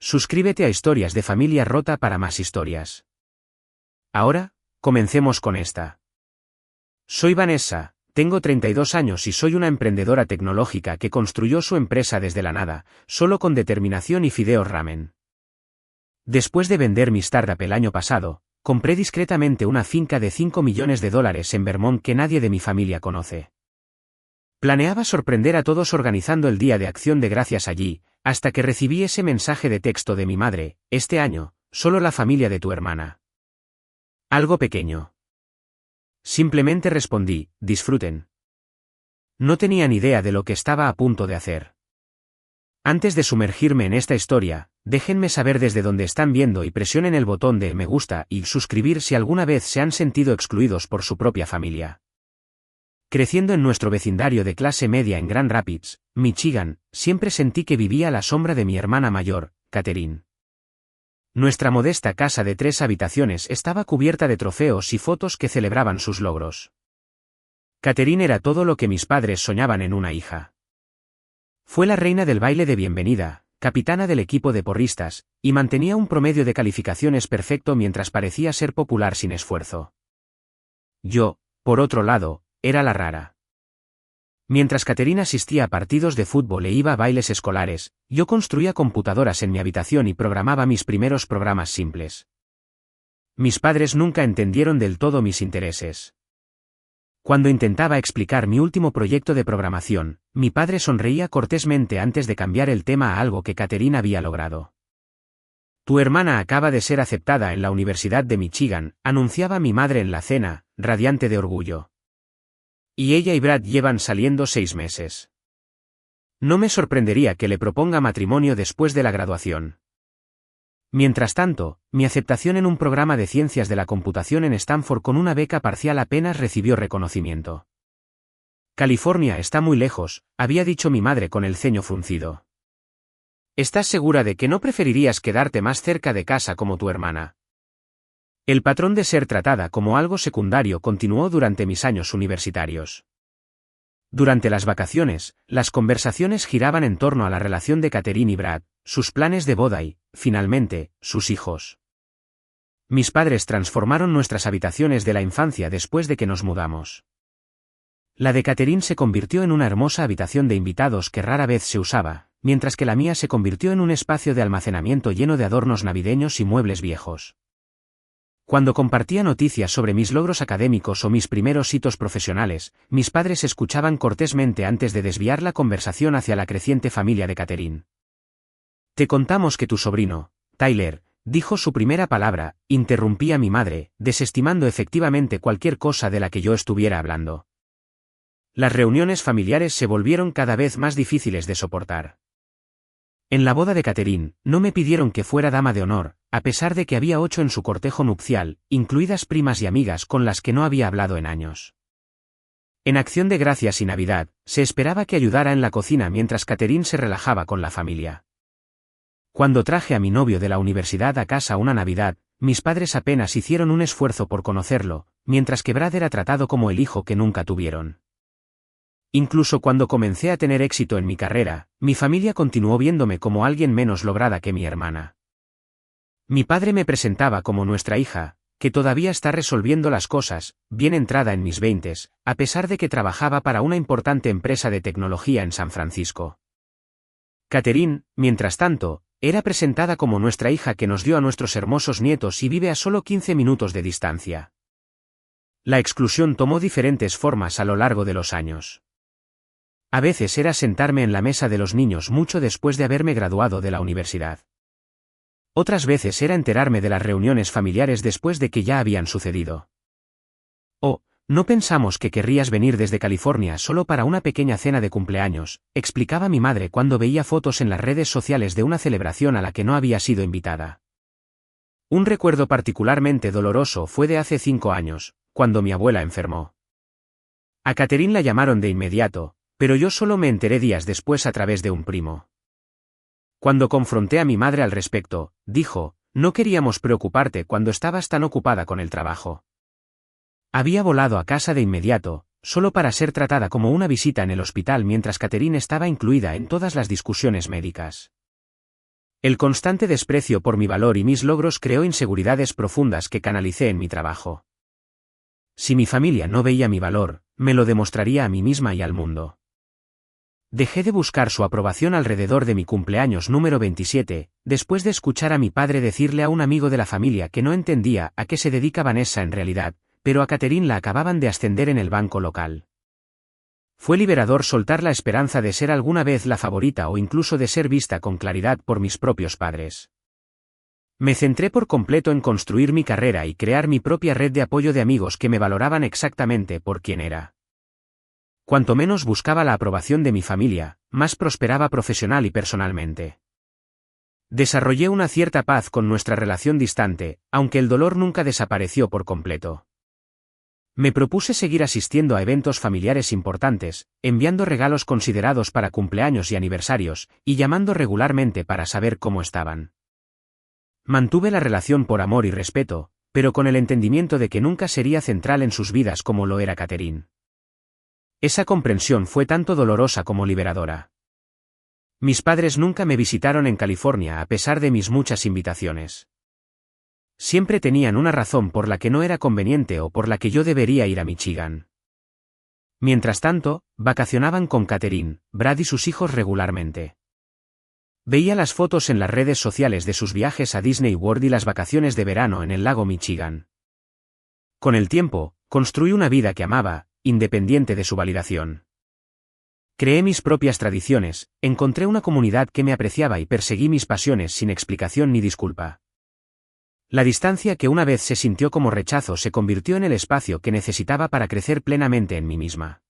Suscríbete a Historias de Familia Rota para más historias. Ahora, comencemos con esta. Soy Vanessa, tengo 32 años y soy una emprendedora tecnológica que construyó su empresa desde la nada, solo con determinación y fideos ramen. Después de vender mi startup el año pasado, compré discretamente una finca de $5 millones en Vermont que nadie de mi familia conoce. Planeaba sorprender a todos organizando el Día de Acción de Gracias allí, hasta que recibí ese mensaje de texto de mi madre: este año, solo la familia de tu hermana. Algo pequeño. Simplemente respondí: disfruten. No tenía ni idea de lo que estaba a punto de hacer. Antes de sumergirme en esta historia, déjenme saber desde dónde están viendo y presionen el botón de me gusta y suscribir si alguna vez se han sentido excluidos por su propia familia. Creciendo en nuestro vecindario de clase media en Grand Rapids, Michigan, siempre sentí que vivía a la sombra de mi hermana mayor, Catherine. Nuestra modesta casa de 3 habitaciones estaba cubierta de trofeos y fotos que celebraban sus logros. Catherine era todo lo que mis padres soñaban en una hija. Fue la reina del baile de bienvenida, capitana del equipo de porristas, y mantenía un promedio de calificaciones perfecto mientras parecía ser popular sin esfuerzo. Yo, por otro lado, era la rara. Mientras Catherine asistía a partidos de fútbol e iba a bailes escolares, yo construía computadoras en mi habitación y programaba mis primeros programas simples. Mis padres nunca entendieron del todo mis intereses. Cuando intentaba explicar mi último proyecto de programación, mi padre sonreía cortésmente antes de cambiar el tema a algo que Catherine había logrado. Tu hermana acaba de ser aceptada en la Universidad de Michigan, anunciaba mi madre en la cena, radiante de orgullo. Y ella y Brad llevan saliendo 6 meses. No me sorprendería que le proponga matrimonio después de la graduación. Mientras tanto, mi aceptación en un programa de ciencias de la computación en Stanford con una beca parcial apenas recibió reconocimiento. California está muy lejos, había dicho mi madre con el ceño fruncido. ¿Estás segura de que no preferirías quedarte más cerca de casa como tu hermana? El patrón de ser tratada como algo secundario continuó durante mis años universitarios. Durante las vacaciones, las conversaciones giraban en torno a la relación de Catherine y Brad, sus planes de boda y, finalmente, sus hijos. Mis padres transformaron nuestras habitaciones de la infancia después de que nos mudamos. La de Catherine se convirtió en una hermosa habitación de invitados que rara vez se usaba, mientras que la mía se convirtió en un espacio de almacenamiento lleno de adornos navideños y muebles viejos. Cuando compartía noticias sobre mis logros académicos o mis primeros hitos profesionales, mis padres escuchaban cortésmente antes de desviar la conversación hacia la creciente familia de Catherine. Te contamos que tu sobrino, Tyler, dijo su primera palabra, interrumpía mi madre, desestimando efectivamente cualquier cosa de la que yo estuviera hablando. Las reuniones familiares se volvieron cada vez más difíciles de soportar. En la boda de Catherine, no me pidieron que fuera dama de honor, a pesar de que había 8 en su cortejo nupcial, incluidas primas y amigas con las que no había hablado en años. En Acción de Gracias y Navidad, se esperaba que ayudara en la cocina mientras Catherine se relajaba con la familia. Cuando traje a mi novio de la universidad a casa una Navidad, mis padres apenas hicieron un esfuerzo por conocerlo, mientras que Brad era tratado como el hijo que nunca tuvieron. Incluso cuando comencé a tener éxito en mi carrera, mi familia continuó viéndome como alguien menos lograda que mi hermana. Mi padre me presentaba como nuestra hija, que todavía está resolviendo las cosas, bien entrada en mis 20s, a pesar de que trabajaba para una importante empresa de tecnología en San Francisco. Catherine, mientras tanto, era presentada como nuestra hija que nos dio a nuestros hermosos nietos y vive a solo 15 minutos de distancia. La exclusión tomó diferentes formas a lo largo de los años. A veces era sentarme en la mesa de los niños mucho después de haberme graduado de la universidad. Otras veces era enterarme de las reuniones familiares después de que ya habían sucedido. Oh, no pensamos que querrías venir desde California solo para una pequeña cena de cumpleaños, explicaba mi madre cuando veía fotos en las redes sociales de una celebración a la que no había sido invitada. Un recuerdo particularmente doloroso fue de hace 5 años, cuando mi abuela enfermó. A Catherine la llamaron de inmediato, pero yo solo me enteré días después a través de un primo. Cuando confronté a mi madre al respecto, dijo: no queríamos preocuparte cuando estabas tan ocupada con el trabajo. Había volado a casa de inmediato, solo para ser tratada como una visita en el hospital mientras Catherine estaba incluida en todas las discusiones médicas. El constante desprecio por mi valor y mis logros creó inseguridades profundas que canalicé en mi trabajo. Si mi familia no veía mi valor, me lo demostraría a mí misma y al mundo. Dejé de buscar su aprobación alrededor de mi cumpleaños número 27, después de escuchar a mi padre decirle a un amigo de la familia que no entendía a qué se dedica Vanessa en realidad, pero a Catherine la acababan de ascender en el banco local. Fue liberador soltar la esperanza de ser alguna vez la favorita o incluso de ser vista con claridad por mis propios padres. Me centré por completo en construir mi carrera y crear mi propia red de apoyo de amigos que me valoraban exactamente por quien era. Cuanto menos buscaba la aprobación de mi familia, más prosperaba profesional y personalmente. Desarrollé una cierta paz con nuestra relación distante, aunque el dolor nunca desapareció por completo. Me propuse seguir asistiendo a eventos familiares importantes, enviando regalos considerados para cumpleaños y aniversarios, y llamando regularmente para saber cómo estaban. Mantuve la relación por amor y respeto, pero con el entendimiento de que nunca sería central en sus vidas como lo era Catherine. Esa comprensión fue tanto dolorosa como liberadora. Mis padres nunca me visitaron en California a pesar de mis muchas invitaciones. Siempre tenían una razón por la que no era conveniente o por la que yo debería ir a Michigan. Mientras tanto, vacacionaban con Catherine, Brad y sus hijos regularmente. Veía las fotos en las redes sociales de sus viajes a Disney World y las vacaciones de verano en el lago Michigan. Con el tiempo, construí una vida que amaba, independiente de su validación. Creé mis propias tradiciones, encontré una comunidad que me apreciaba y perseguí mis pasiones sin explicación ni disculpa. La distancia que una vez se sintió como rechazo se convirtió en el espacio que necesitaba para crecer plenamente en mí misma.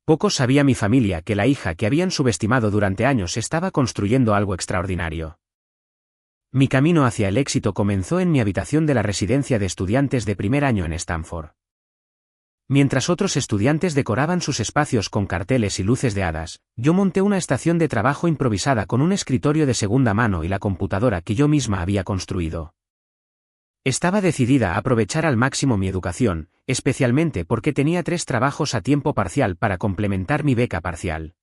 Poco sabía mi familia que la hija que habían subestimado durante años estaba construyendo algo extraordinario. Mi camino hacia el éxito comenzó en mi habitación de la residencia de estudiantes de primer año en Stanford. Mientras otros estudiantes decoraban sus espacios con carteles y luces de hadas, yo monté una estación de trabajo improvisada con un escritorio de segunda mano y la computadora que yo misma había construido. Estaba decidida a aprovechar al máximo mi educación, especialmente porque tenía 3 trabajos a tiempo parcial para complementar mi beca parcial.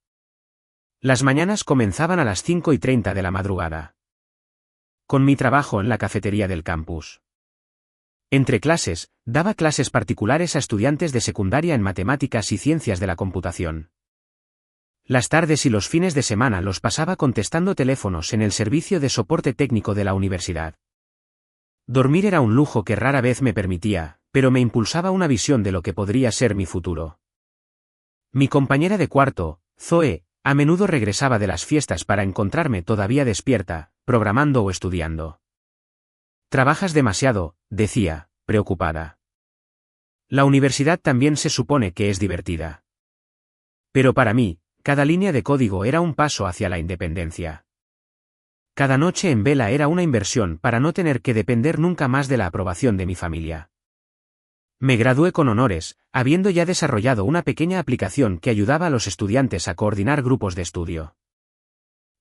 Las mañanas comenzaban a las 5:30 de la madrugada. Con mi trabajo en la cafetería del campus. Entre clases, daba clases particulares a estudiantes de secundaria en matemáticas y ciencias de la computación. Las tardes y los fines de semana los pasaba contestando teléfonos en el servicio de soporte técnico de la universidad. Dormir era un lujo que rara vez me permitía, pero me impulsaba una visión de lo que podría ser mi futuro. Mi compañera de cuarto, Zoe, a menudo regresaba de las fiestas para encontrarme todavía despierta, programando o estudiando. «Trabajas demasiado», decía, preocupada. La universidad también se supone que es divertida. Pero para mí, cada línea de código era un paso hacia la independencia. Cada noche en vela era una inversión para no tener que depender nunca más de la aprobación de mi familia. Me gradué con honores, habiendo ya desarrollado una pequeña aplicación que ayudaba a los estudiantes a coordinar grupos de estudio.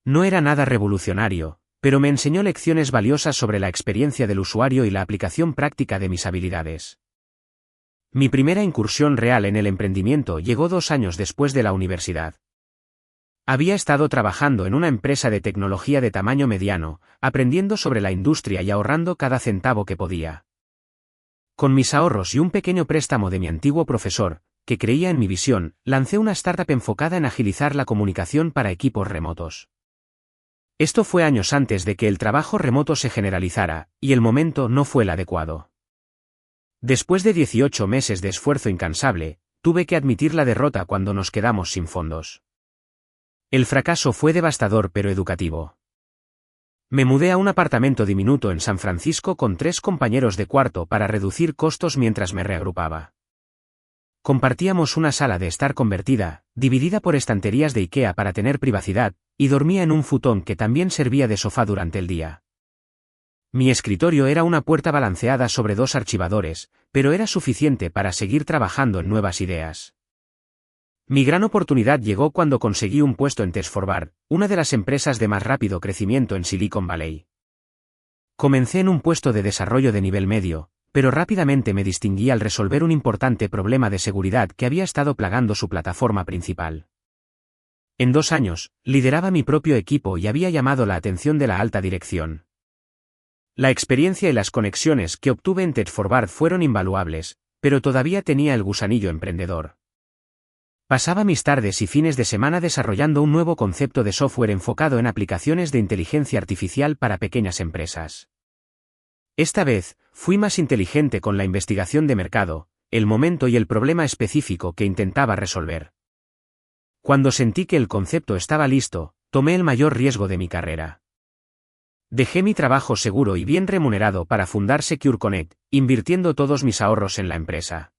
No era nada revolucionario, pero me enseñó lecciones valiosas sobre la experiencia del usuario y la aplicación práctica de mis habilidades. Mi primera incursión real en el emprendimiento llegó 2 años después de la universidad. Había estado trabajando en una empresa de tecnología de tamaño mediano, aprendiendo sobre la industria y ahorrando cada centavo que podía. Con mis ahorros y un pequeño préstamo de mi antiguo profesor, que creía en mi visión, lancé una startup enfocada en agilizar la comunicación para equipos remotos. Esto fue años antes de que el trabajo remoto se generalizara, y el momento no fue el adecuado. Después de 18 meses de esfuerzo incansable, tuve que admitir la derrota cuando nos quedamos sin fondos. El fracaso fue devastador pero educativo. Me mudé a un apartamento diminuto en San Francisco con 3 compañeros de cuarto para reducir costos mientras me reagrupaba. Compartíamos una sala de estar convertida, dividida por estanterías de IKEA para tener privacidad, y dormía en un futón que también servía de sofá durante el día. Mi escritorio era una puerta balanceada sobre 2 archivadores, pero era suficiente para seguir trabajando en nuevas ideas. Mi gran oportunidad llegó cuando conseguí un puesto en Test4Bar, una de las empresas de más rápido crecimiento en Silicon Valley. Comencé en un puesto de desarrollo de nivel medio, pero rápidamente me distinguí al resolver un importante problema de seguridad que había estado plagando su plataforma principal. En 2 años, lideraba mi propio equipo y había llamado la atención de la alta dirección. La experiencia y las conexiones que obtuve en Tech Forward fueron invaluables, pero todavía tenía el gusanillo emprendedor. Pasaba mis tardes y fines de semana desarrollando un nuevo concepto de software enfocado en aplicaciones de inteligencia artificial para pequeñas empresas. Esta vez, fui más inteligente con la investigación de mercado, el momento y el problema específico que intentaba resolver. Cuando sentí que el concepto estaba listo, tomé el mayor riesgo de mi carrera. Dejé mi trabajo seguro y bien remunerado para fundar Secure Connect, invirtiendo todos mis ahorros en la empresa.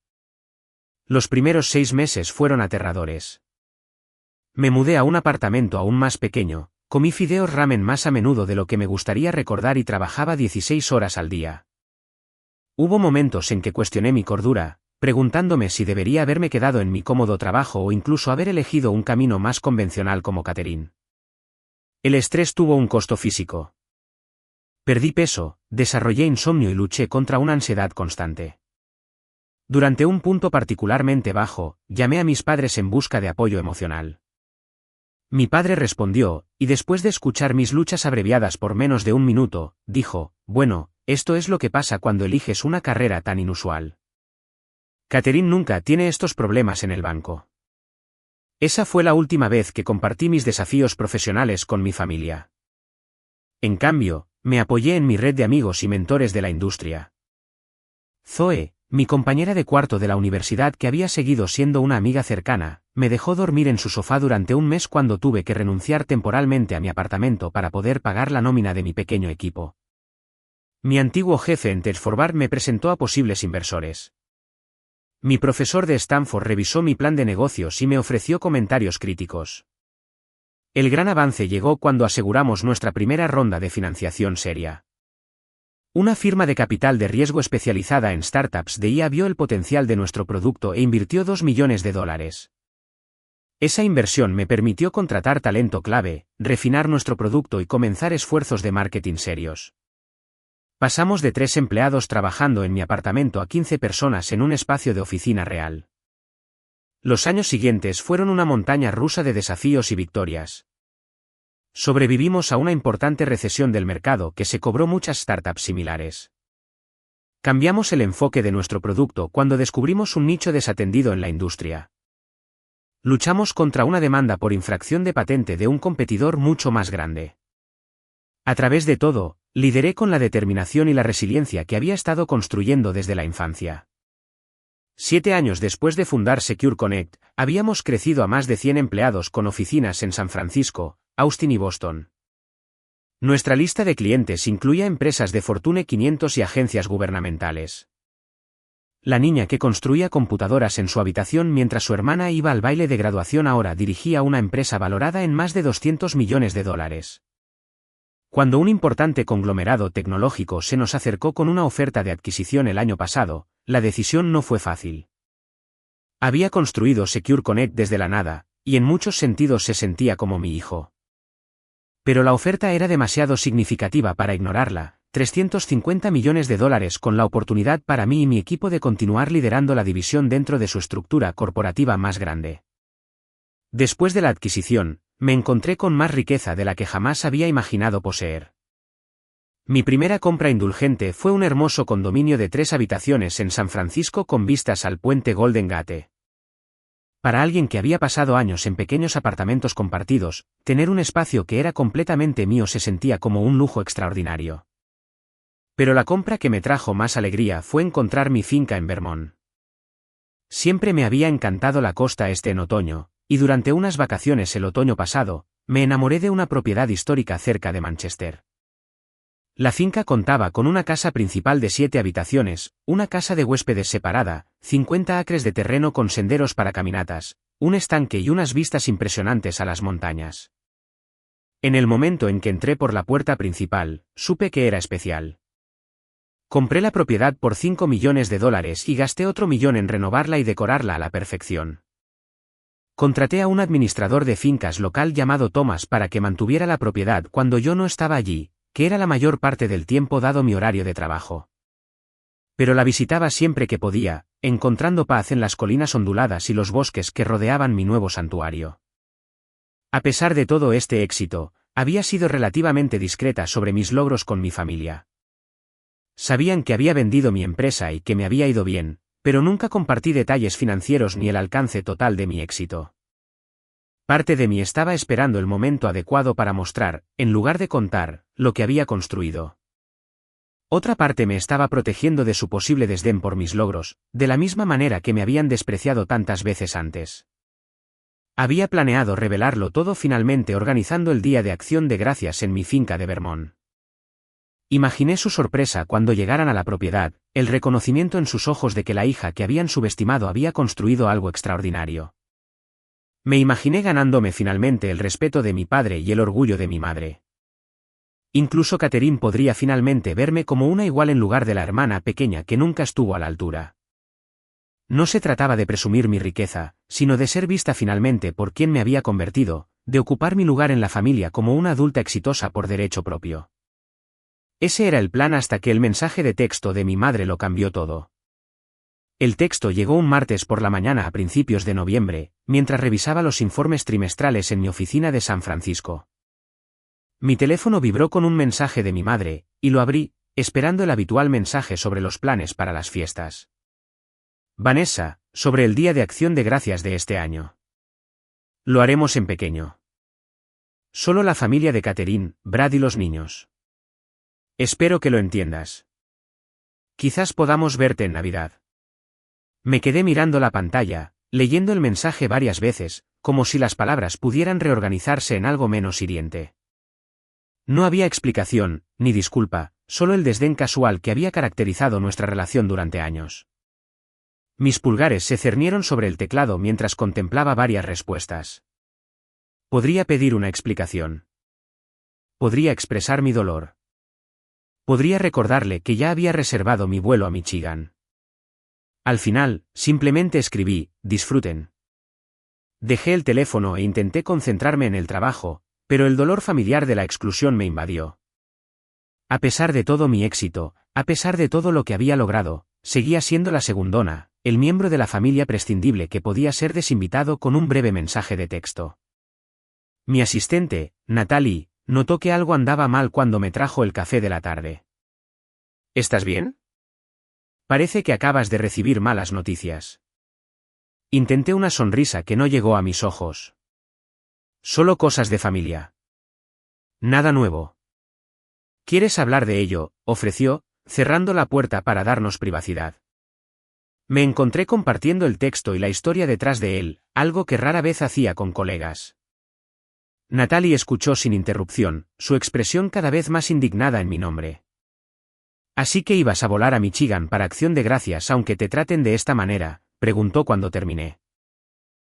Los primeros 6 meses fueron aterradores. Me mudé a un apartamento aún más pequeño, comí fideos ramen más a menudo de lo que me gustaría recordar y trabajaba 16 horas al día. Hubo momentos en que cuestioné mi cordura, preguntándome si debería haberme quedado en mi cómodo trabajo o incluso haber elegido un camino más convencional como catering. El estrés tuvo un costo físico. Perdí peso, desarrollé insomnio y luché contra una ansiedad constante. Durante un punto particularmente bajo, llamé a mis padres en busca de apoyo emocional. Mi padre respondió, y después de escuchar mis luchas abreviadas por menos de 1 minuto, dijo: bueno, esto es lo que pasa cuando eliges una carrera tan inusual. Catherine nunca tiene estos problemas en el banco. Esa fue la última vez que compartí mis desafíos profesionales con mi familia. En cambio, me apoyé en mi red de amigos y mentores de la industria. Zoe, mi compañera de cuarto de la universidad que había seguido siendo una amiga cercana, me dejó dormir en su sofá durante 1 mes cuando tuve que renunciar temporalmente a mi apartamento para poder pagar la nómina de mi pequeño equipo. Mi antiguo jefe en Tech Forward me presentó a posibles inversores. Mi profesor de Stanford revisó mi plan de negocios y me ofreció comentarios críticos. El gran avance llegó cuando aseguramos nuestra primera ronda de financiación seria. Una firma de capital de riesgo especializada en startups de IA vio el potencial de nuestro producto e invirtió $2 millones. Esa inversión me permitió contratar talento clave, refinar nuestro producto y comenzar esfuerzos de marketing serios. Pasamos de 3 empleados trabajando en mi apartamento a 15 personas en un espacio de oficina real. Los años siguientes fueron una montaña rusa de desafíos y victorias. Sobrevivimos a una importante recesión del mercado que se cobró muchas startups similares. Cambiamos el enfoque de nuestro producto cuando descubrimos un nicho desatendido en la industria. Luchamos contra una demanda por infracción de patente de un competidor mucho más grande. A través de todo, lideré con la determinación y la resiliencia que había estado construyendo desde la infancia. 7 años después de fundar Secure Connect, habíamos crecido a más de 100 empleados con oficinas en San Francisco, Austin y Boston. Nuestra lista de clientes incluía empresas de Fortune 500 y agencias gubernamentales. La niña que construía computadoras en su habitación mientras su hermana iba al baile de graduación ahora dirigía una empresa valorada en más de $200 millones. Cuando un importante conglomerado tecnológico se nos acercó con una oferta de adquisición el año pasado, la decisión no fue fácil. Había construido Secure Connect desde la nada, y en muchos sentidos se sentía como mi hijo. Pero la oferta era demasiado significativa para ignorarla, $350 millones con la oportunidad para mí y mi equipo de continuar liderando la división dentro de su estructura corporativa más grande. Después de la adquisición, me encontré con más riqueza de la que jamás había imaginado poseer. Mi primera compra indulgente fue un hermoso condominio de 3 habitaciones en San Francisco con vistas al puente Golden Gate. Para alguien que había pasado años en pequeños apartamentos compartidos, tener un espacio que era completamente mío se sentía como un lujo extraordinario. Pero la compra que me trajo más alegría fue encontrar mi finca en Vermont. Siempre me había encantado la costa este en otoño, y durante unas vacaciones el otoño pasado, me enamoré de una propiedad histórica cerca de Manchester. La finca contaba con una casa principal de 7 habitaciones, una casa de huéspedes separada, 50 acres de terreno con senderos para caminatas, un estanque y unas vistas impresionantes a las montañas. En el momento en que entré por la puerta principal, supe que era especial. Compré la propiedad por $5 millones y gasté otro millón en renovarla y decorarla a la perfección. Contraté a un administrador de fincas local llamado Thomas para que mantuviera la propiedad cuando yo no estaba allí, que era la mayor parte del tiempo dado mi horario de trabajo. Pero la visitaba siempre que podía, encontrando paz en las colinas onduladas y los bosques que rodeaban mi nuevo santuario. A pesar de todo este éxito, había sido relativamente discreta sobre mis logros con mi familia. Sabían que había vendido mi empresa y que me había ido bien, pero nunca compartí detalles financieros ni el alcance total de mi éxito. Parte de mí estaba esperando el momento adecuado para mostrar, en lugar de contar, lo que había construido. Otra parte me estaba protegiendo de su posible desdén por mis logros, de la misma manera que me habían despreciado tantas veces antes. Había planeado revelarlo todo finalmente organizando el Día de Acción de Gracias en mi finca de Vermont. Imaginé su sorpresa cuando llegaran a la propiedad, el reconocimiento en sus ojos de que la hija que habían subestimado había construido algo extraordinario. Me imaginé ganándome finalmente el respeto de mi padre y el orgullo de mi madre. Incluso Catherine podría finalmente verme como una igual en lugar de la hermana pequeña que nunca estuvo a la altura. No se trataba de presumir mi riqueza, sino de ser vista finalmente por quien me había convertido, de ocupar mi lugar en la familia como una adulta exitosa por derecho propio. Ese era el plan hasta que el mensaje de texto de mi madre lo cambió todo. El texto llegó un martes por la mañana a principios de noviembre, mientras revisaba los informes trimestrales en mi oficina de San Francisco. Mi teléfono vibró con un mensaje de mi madre, y lo abrí, esperando el habitual mensaje sobre los planes para las fiestas. Vanessa, sobre el Día de Acción de Gracias de este año. Lo haremos en pequeño. Solo la familia de Catherine, Brad y los niños. Espero que lo entiendas. Quizás podamos verte en Navidad. Me quedé mirando la pantalla, leyendo el mensaje varias veces, como si las palabras pudieran reorganizarse en algo menos hiriente. No había explicación, ni disculpa, solo el desdén casual que había caracterizado nuestra relación durante años. Mis pulgares se cernieron sobre el teclado mientras contemplaba varias respuestas. Podría pedir una explicación. Podría expresar mi dolor. Podría recordarle que ya había reservado mi vuelo a Michigan. Al final, simplemente escribí, disfruten. Dejé el teléfono e intenté concentrarme en el trabajo, pero el dolor familiar de la exclusión me invadió. A pesar de todo mi éxito, a pesar de todo lo que había logrado, seguía siendo la segundona, el miembro de la familia prescindible que podía ser desinvitado con un breve mensaje de texto. Mi asistente, Natalie, notó que algo andaba mal cuando me trajo el café de la tarde. ¿Estás bien? Parece que acabas de recibir malas noticias. Intenté una sonrisa que no llegó a mis ojos. Solo cosas de familia. Nada nuevo. ¿Quieres hablar de ello?, ofreció, cerrando la puerta para darnos privacidad. Me encontré compartiendo el texto y la historia detrás de él, algo que rara vez hacía con colegas. Natalie escuchó sin interrupción, su expresión cada vez más indignada en mi nombre. ¿Así que ibas a volar a Michigan para Acción de Gracias aunque te traten de esta manera?, preguntó cuando terminé.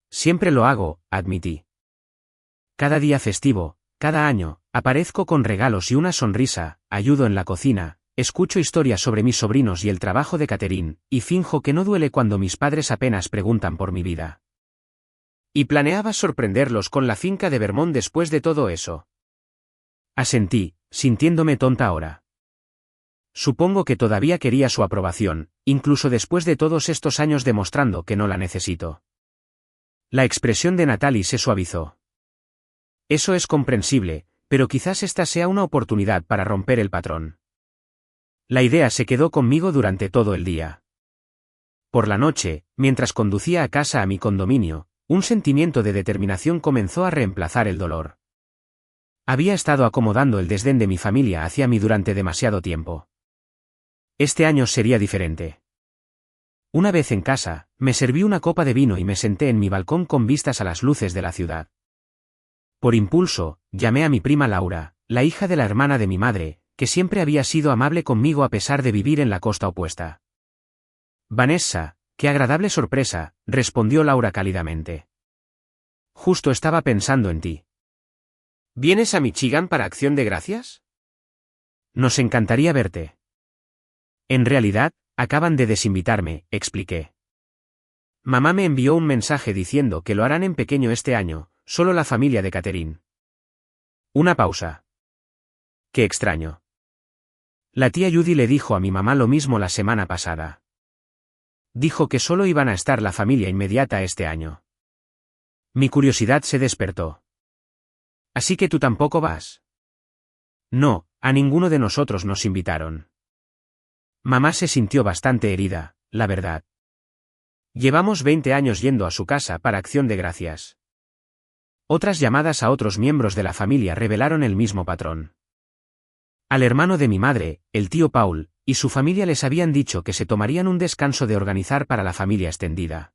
Siempre lo hago, admití. Cada día festivo, cada año, aparezco con regalos y una sonrisa, ayudo en la cocina, escucho historias sobre mis sobrinos y el trabajo de Catherine, y finjo que no duele cuando mis padres apenas preguntan por mi vida. ¿Y planeabas sorprenderlos con la finca de Vermont después de todo eso? Asentí, sintiéndome tonta ahora. Supongo que todavía quería su aprobación, incluso después de todos estos años demostrando que no la necesito. La expresión de Natalie se suavizó. Eso es comprensible, pero quizás esta sea una oportunidad para romper el patrón. La idea se quedó conmigo durante todo el día. Por la noche, mientras conducía a casa a mi condominio, un sentimiento de determinación comenzó a reemplazar el dolor. Había estado acomodando el desdén de mi familia hacia mí durante demasiado tiempo. Este año sería diferente. Una vez en casa, me serví una copa de vino y me senté en mi balcón con vistas a las luces de la ciudad. Por impulso, llamé a mi prima Laura, la hija de la hermana de mi madre, que siempre había sido amable conmigo a pesar de vivir en la costa opuesta. Vanessa, qué agradable sorpresa, respondió Laura cálidamente. Justo estaba pensando en ti. ¿Vienes a Michigan para Acción de Gracias? Nos encantaría verte. En realidad, acaban de desinvitarme, expliqué. Mamá me envió un mensaje diciendo que lo harán en pequeño este año, solo la familia de Catherine. Una pausa. Qué extraño. La tía Judy le dijo a mi mamá lo mismo la semana pasada. Dijo que solo iban a estar la familia inmediata este año. Mi curiosidad se despertó. Así que tú tampoco vas. No, a ninguno de nosotros nos invitaron. Mamá se sintió bastante herida, la verdad. Llevamos 20 años yendo a su casa para Acción de Gracias. Otras llamadas a otros miembros de la familia revelaron el mismo patrón. Al hermano de mi madre, el tío Paul, y su familia les habían dicho que se tomarían un descanso de organizar para la familia extendida.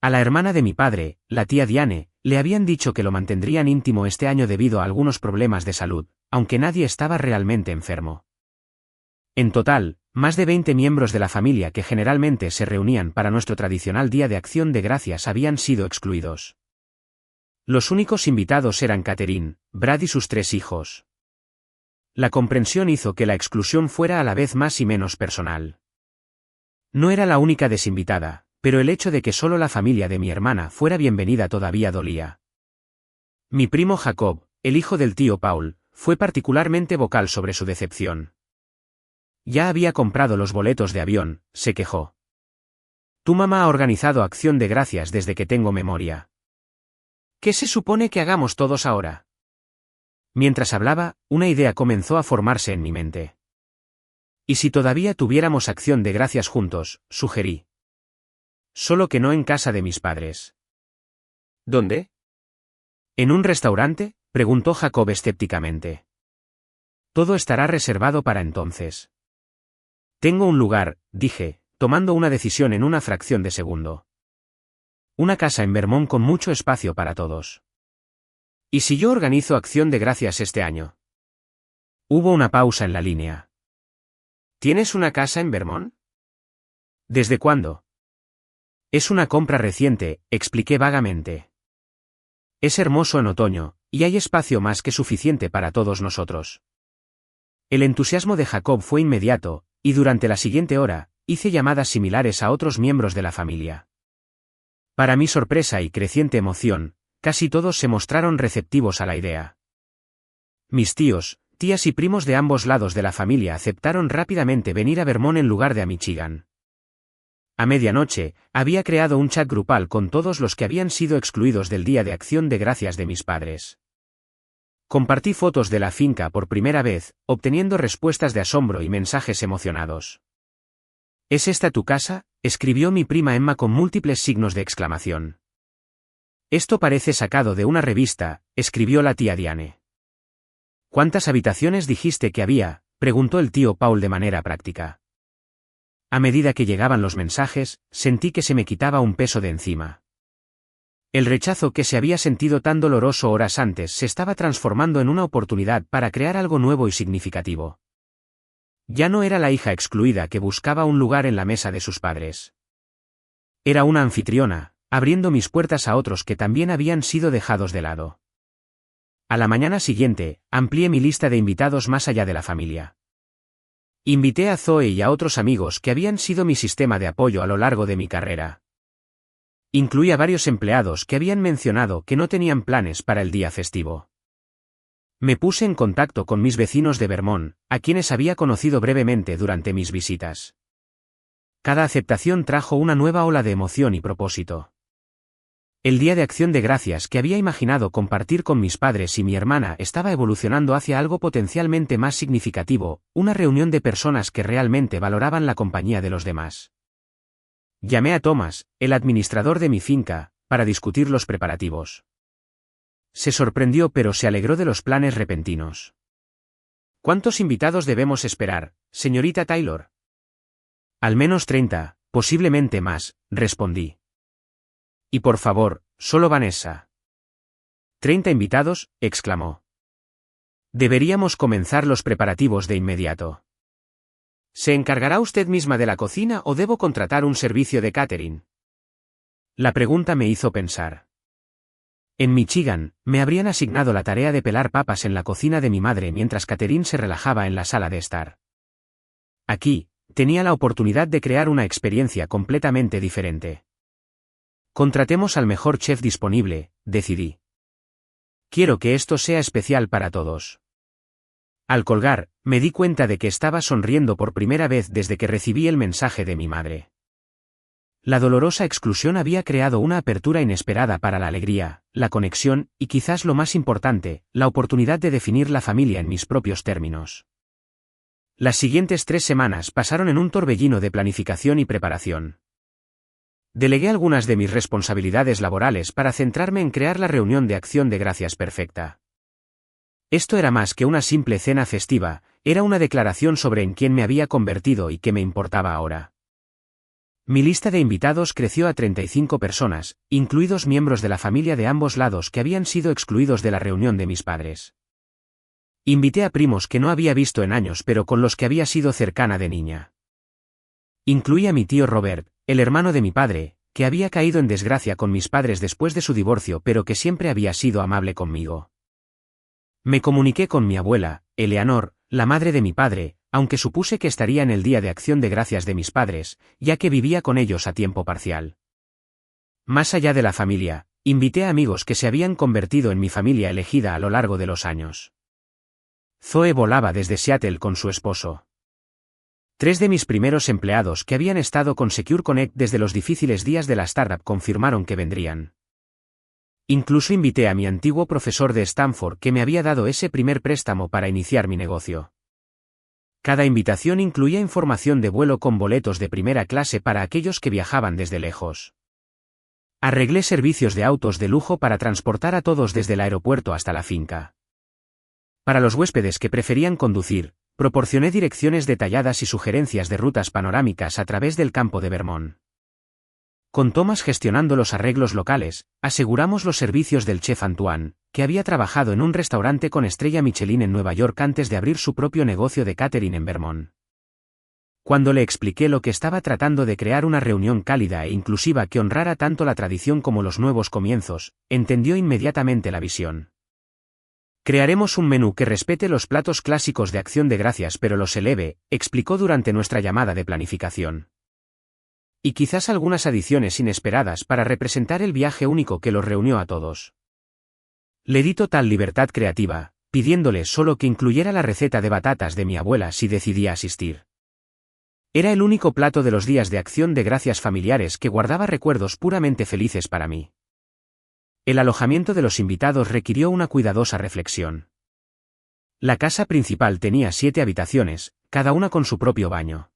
A la hermana de mi padre, la tía Diane, le habían dicho que lo mantendrían íntimo este año debido a algunos problemas de salud, aunque nadie estaba realmente enfermo. En total, más de 20 miembros de la familia que generalmente se reunían para nuestro tradicional Día de Acción de Gracias habían sido excluidos. Los únicos invitados eran Catherine, Brad y sus 3 hijos. La comprensión hizo que la exclusión fuera a la vez más y menos personal. No era la única desinvitada, pero el hecho de que solo la familia de mi hermana fuera bienvenida todavía dolía. Mi primo Jacob, el hijo del tío Paul, fue particularmente vocal sobre su decepción. Ya había comprado los boletos de avión, se quejó. Tu mamá ha organizado Acción de Gracias desde que tengo memoria. ¿Qué se supone que hagamos todos ahora? Mientras hablaba, una idea comenzó a formarse en mi mente. ¿Y si todavía tuviéramos Acción de Gracias juntos?, sugerí. Solo que no en casa de mis padres. ¿Dónde? ¿En un restaurante?, preguntó Jacob escépticamente. Todo estará reservado para entonces. Tengo un lugar, dije, tomando una decisión en una fracción de segundo. Una casa en Vermont con mucho espacio para todos. ¿Y si yo organizo Acción de Gracias este año? Hubo una pausa en la línea. ¿Tienes una casa en Vermont? ¿Desde cuándo? Es una compra reciente, expliqué vagamente. Es hermoso en otoño, y hay espacio más que suficiente para todos nosotros. El entusiasmo de Jacob fue inmediato, y durante la siguiente hora, hice llamadas similares a otros miembros de la familia. Para mi sorpresa y creciente emoción, casi todos se mostraron receptivos a la idea. Mis tíos, tías y primos de ambos lados de la familia aceptaron rápidamente venir a Vermont en lugar de a Michigan. A medianoche, había creado un chat grupal con todos los que habían sido excluidos del Día de Acción de Gracias de mis padres. Compartí fotos de la finca por primera vez, obteniendo respuestas de asombro y mensajes emocionados. ¿Es esta tu casa?, escribió mi prima Emma con múltiples signos de exclamación. Esto parece sacado de una revista, escribió la tía Diane. ¿Cuántas habitaciones dijiste que había?, preguntó el tío Paul de manera práctica. A medida que llegaban los mensajes, sentí que se me quitaba un peso de encima. El rechazo que se había sentido tan doloroso horas antes se estaba transformando en una oportunidad para crear algo nuevo y significativo. Ya no era la hija excluida que buscaba un lugar en la mesa de sus padres. Era una anfitriona, abriendo mis puertas a otros que también habían sido dejados de lado. A la mañana siguiente, amplié mi lista de invitados más allá de la familia. Invité a Zoe y a otros amigos que habían sido mi sistema de apoyo a lo largo de mi carrera. Incluí a varios empleados que habían mencionado que no tenían planes para el día festivo. Me puse en contacto con mis vecinos de Vermont, a quienes había conocido brevemente durante mis visitas. Cada aceptación trajo una nueva ola de emoción y propósito. El Día de Acción de Gracias que había imaginado compartir con mis padres y mi hermana estaba evolucionando hacia algo potencialmente más significativo, una reunión de personas que realmente valoraban la compañía de los demás. Llamé a Thomas, el administrador de mi finca, para discutir los preparativos. Se sorprendió pero se alegró de los planes repentinos. ¿Cuántos invitados debemos esperar, señorita Taylor? Al menos 30, posiblemente más, respondí. Y por favor, solo Vanessa. ¿30 invitados?, exclamó. Deberíamos comenzar los preparativos de inmediato. ¿Se encargará usted misma de la cocina o debo contratar un servicio de catering? La pregunta me hizo pensar. En Michigan, me habrían asignado la tarea de pelar papas en la cocina de mi madre mientras Catherine se relajaba en la sala de estar. Aquí, tenía la oportunidad de crear una experiencia completamente diferente. Contratemos al mejor chef disponible, decidí. Quiero que esto sea especial para todos. Al colgar, me di cuenta de que estaba sonriendo por primera vez desde que recibí el mensaje de mi madre. La dolorosa exclusión había creado una apertura inesperada para la alegría, la conexión, y quizás lo más importante, la oportunidad de definir la familia en mis propios términos. Las siguientes 3 semanas pasaron en un torbellino de planificación y preparación. Delegué algunas de mis responsabilidades laborales para centrarme en crear la reunión de acción de gracias perfecta. Esto era más que una simple cena festiva, era una declaración sobre en quién me había convertido y qué me importaba ahora. Mi lista de invitados creció a 35 personas, incluidos miembros de la familia de ambos lados que habían sido excluidos de la reunión de mis padres. Invité a primos que no había visto en años pero con los que había sido cercana de niña. Incluí a mi tío Robert, el hermano de mi padre, que había caído en desgracia con mis padres después de su divorcio pero que siempre había sido amable conmigo. Me comuniqué con mi abuela, Eleanor, la madre de mi padre, aunque supuse que estaría en el Día de Acción de Gracias de mis padres, ya que vivía con ellos a tiempo parcial. Más allá de la familia, invité a amigos que se habían convertido en mi familia elegida a lo largo de los años. Zoe volaba desde Seattle con su esposo. 3 de mis primeros empleados que habían estado con Secure Connect desde los difíciles días de la startup confirmaron que vendrían. Incluso invité a mi antiguo profesor de Stanford que me había dado ese primer préstamo para iniciar mi negocio. Cada invitación incluía información de vuelo con boletos de primera clase para aquellos que viajaban desde lejos. Arreglé servicios de autos de lujo para transportar a todos desde el aeropuerto hasta la finca. Para los huéspedes que preferían conducir, proporcioné direcciones detalladas y sugerencias de rutas panorámicas a través del campo de Vermont. Con Thomas gestionando los arreglos locales, aseguramos los servicios del chef Antoine, que había trabajado en un restaurante con estrella Michelin en Nueva York antes de abrir su propio negocio de catering en Vermont. Cuando le expliqué lo que estaba tratando de crear una reunión cálida e inclusiva que honrara tanto la tradición como los nuevos comienzos, entendió inmediatamente la visión. Crearemos un menú que respete los platos clásicos de Acción de Gracias pero los eleve, explicó durante nuestra llamada de planificación. Y quizás algunas adiciones inesperadas para representar el viaje único que los reunió a todos. Le di total libertad creativa, pidiéndole solo que incluyera la receta de batatas de mi abuela si decidía asistir. Era el único plato de los días de Acción de Gracias familiares que guardaba recuerdos puramente felices para mí. El alojamiento de los invitados requirió una cuidadosa reflexión. La casa principal tenía 7 habitaciones, cada una con su propio baño.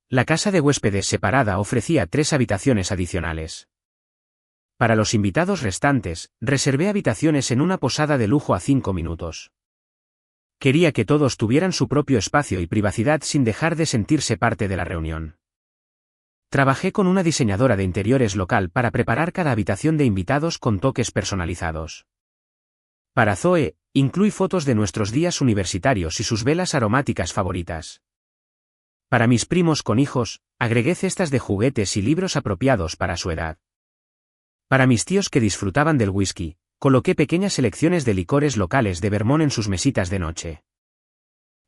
La casa de huéspedes separada ofrecía 3 habitaciones adicionales. Para los invitados restantes, reservé habitaciones en una posada de lujo a 5 minutos. Quería que todos tuvieran su propio espacio y privacidad sin dejar de sentirse parte de la reunión. Trabajé con una diseñadora de interiores local para preparar cada habitación de invitados con toques personalizados. Para Zoe, incluí fotos de nuestros días universitarios y sus velas aromáticas favoritas. Para mis primos con hijos, agregué cestas de juguetes y libros apropiados para su edad. Para mis tíos que disfrutaban del whisky, coloqué pequeñas selecciones de licores locales de Vermont en sus mesitas de noche.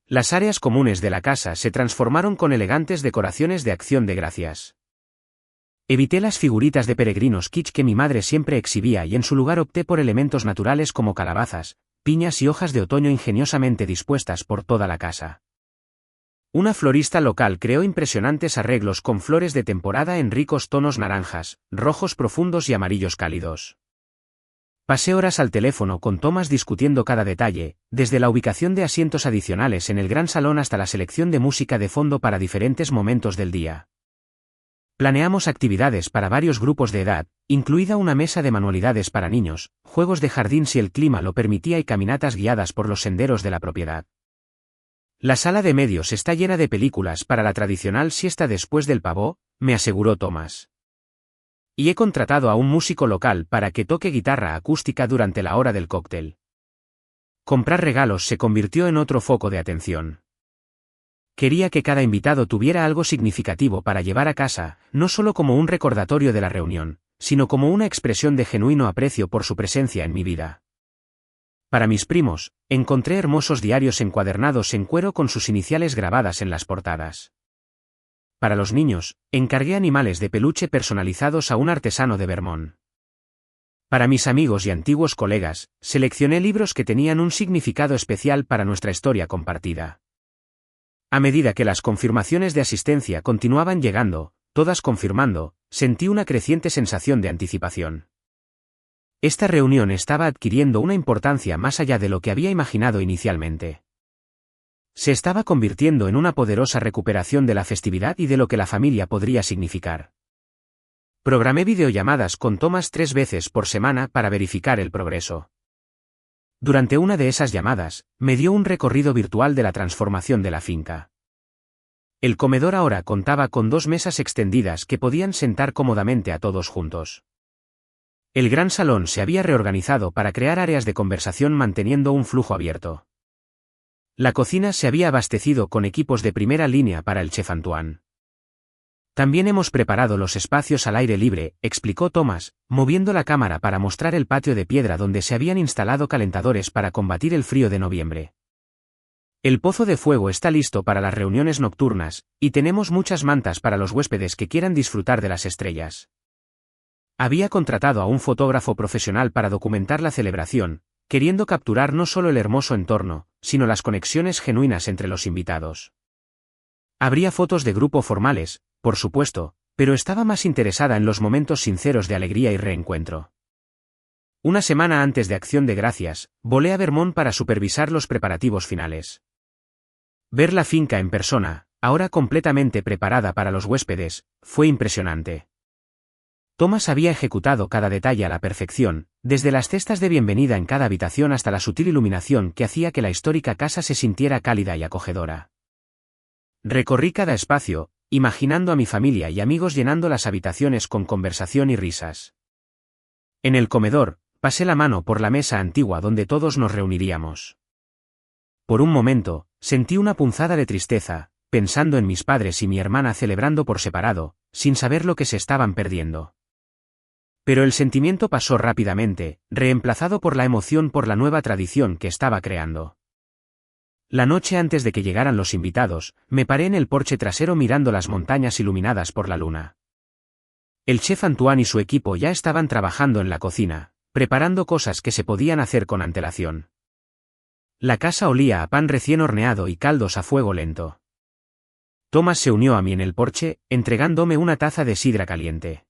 Las áreas comunes de la casa se transformaron con elegantes decoraciones de Acción de Gracias. Evité las figuritas de peregrinos kitsch que mi madre siempre exhibía y en su lugar opté por elementos naturales como calabazas, piñas y hojas de otoño ingeniosamente dispuestas por toda la casa. Una florista local creó impresionantes arreglos con flores de temporada en ricos tonos naranjas, rojos profundos y amarillos cálidos. Pasé horas al teléfono con Thomas discutiendo cada detalle, desde la ubicación de asientos adicionales en el gran salón hasta la selección de música de fondo para diferentes momentos del día. Planeamos actividades para varios grupos de edad, incluida una mesa de manualidades para niños, juegos de jardín si el clima lo permitía y caminatas guiadas por los senderos de la propiedad. La sala de medios está llena de películas para la tradicional siesta después del pavó, me aseguró Thomas. Y he contratado a un músico local para que toque guitarra acústica durante la hora del cóctel. Comprar regalos se convirtió en otro foco de atención. Quería que cada invitado tuviera algo significativo para llevar a casa, no solo como un recordatorio de la reunión, sino como una expresión de genuino aprecio por su presencia en mi vida. Para mis primos, encontré hermosos diarios encuadernados en cuero con sus iniciales grabadas en las portadas. Para los niños, encargué animales de peluche personalizados a un artesano de Vermont. Para mis amigos y antiguos colegas, seleccioné libros que tenían un significado especial para nuestra historia compartida. A medida que las confirmaciones de asistencia continuaban llegando, todas confirmando, sentí una creciente sensación de anticipación. Esta reunión estaba adquiriendo una importancia más allá de lo que había imaginado inicialmente. Se estaba convirtiendo en una poderosa recuperación de la festividad y de lo que la familia podría significar. Programé videollamadas con Thomas 3 veces por semana para verificar el progreso. Durante una de esas llamadas, me dio un recorrido virtual de la transformación de la finca. El comedor ahora contaba con 2 mesas extendidas que podían sentar cómodamente a todos juntos. El gran salón se había reorganizado para crear áreas de conversación manteniendo un flujo abierto. La cocina se había abastecido con equipos de primera línea para el chef Antoine. También hemos preparado los espacios al aire libre, explicó Thomas, moviendo la cámara para mostrar el patio de piedra donde se habían instalado calentadores para combatir el frío de noviembre. El pozo de fuego está listo para las reuniones nocturnas, y tenemos muchas mantas para los huéspedes que quieran disfrutar de las estrellas. Había contratado a un fotógrafo profesional para documentar la celebración, queriendo capturar no solo el hermoso entorno, sino las conexiones genuinas entre los invitados. Habría fotos de grupo formales, por supuesto, pero estaba más interesada en los momentos sinceros de alegría y reencuentro. Una semana antes de Acción de Gracias, volé a Vermont para supervisar los preparativos finales. Ver la finca en persona, ahora completamente preparada para los huéspedes, fue impresionante. Thomas había ejecutado cada detalle a la perfección, desde las cestas de bienvenida en cada habitación hasta la sutil iluminación que hacía que la histórica casa se sintiera cálida y acogedora. Recorrí cada espacio, imaginando a mi familia y amigos llenando las habitaciones con conversación y risas. En el comedor, pasé la mano por la mesa antigua donde todos nos reuniríamos. Por un momento, sentí una punzada de tristeza, pensando en mis padres y mi hermana celebrando por separado, sin saber lo que se estaban perdiendo. Pero el sentimiento pasó rápidamente, reemplazado por la emoción por la nueva tradición que estaba creando. La noche antes de que llegaran los invitados, me paré en el porche trasero mirando las montañas iluminadas por la luna. El chef Antoine y su equipo ya estaban trabajando en la cocina, preparando cosas que se podían hacer con antelación. La casa olía a pan recién horneado y caldos a fuego lento. Thomas se unió a mí en el porche, entregándome una taza de sidra caliente.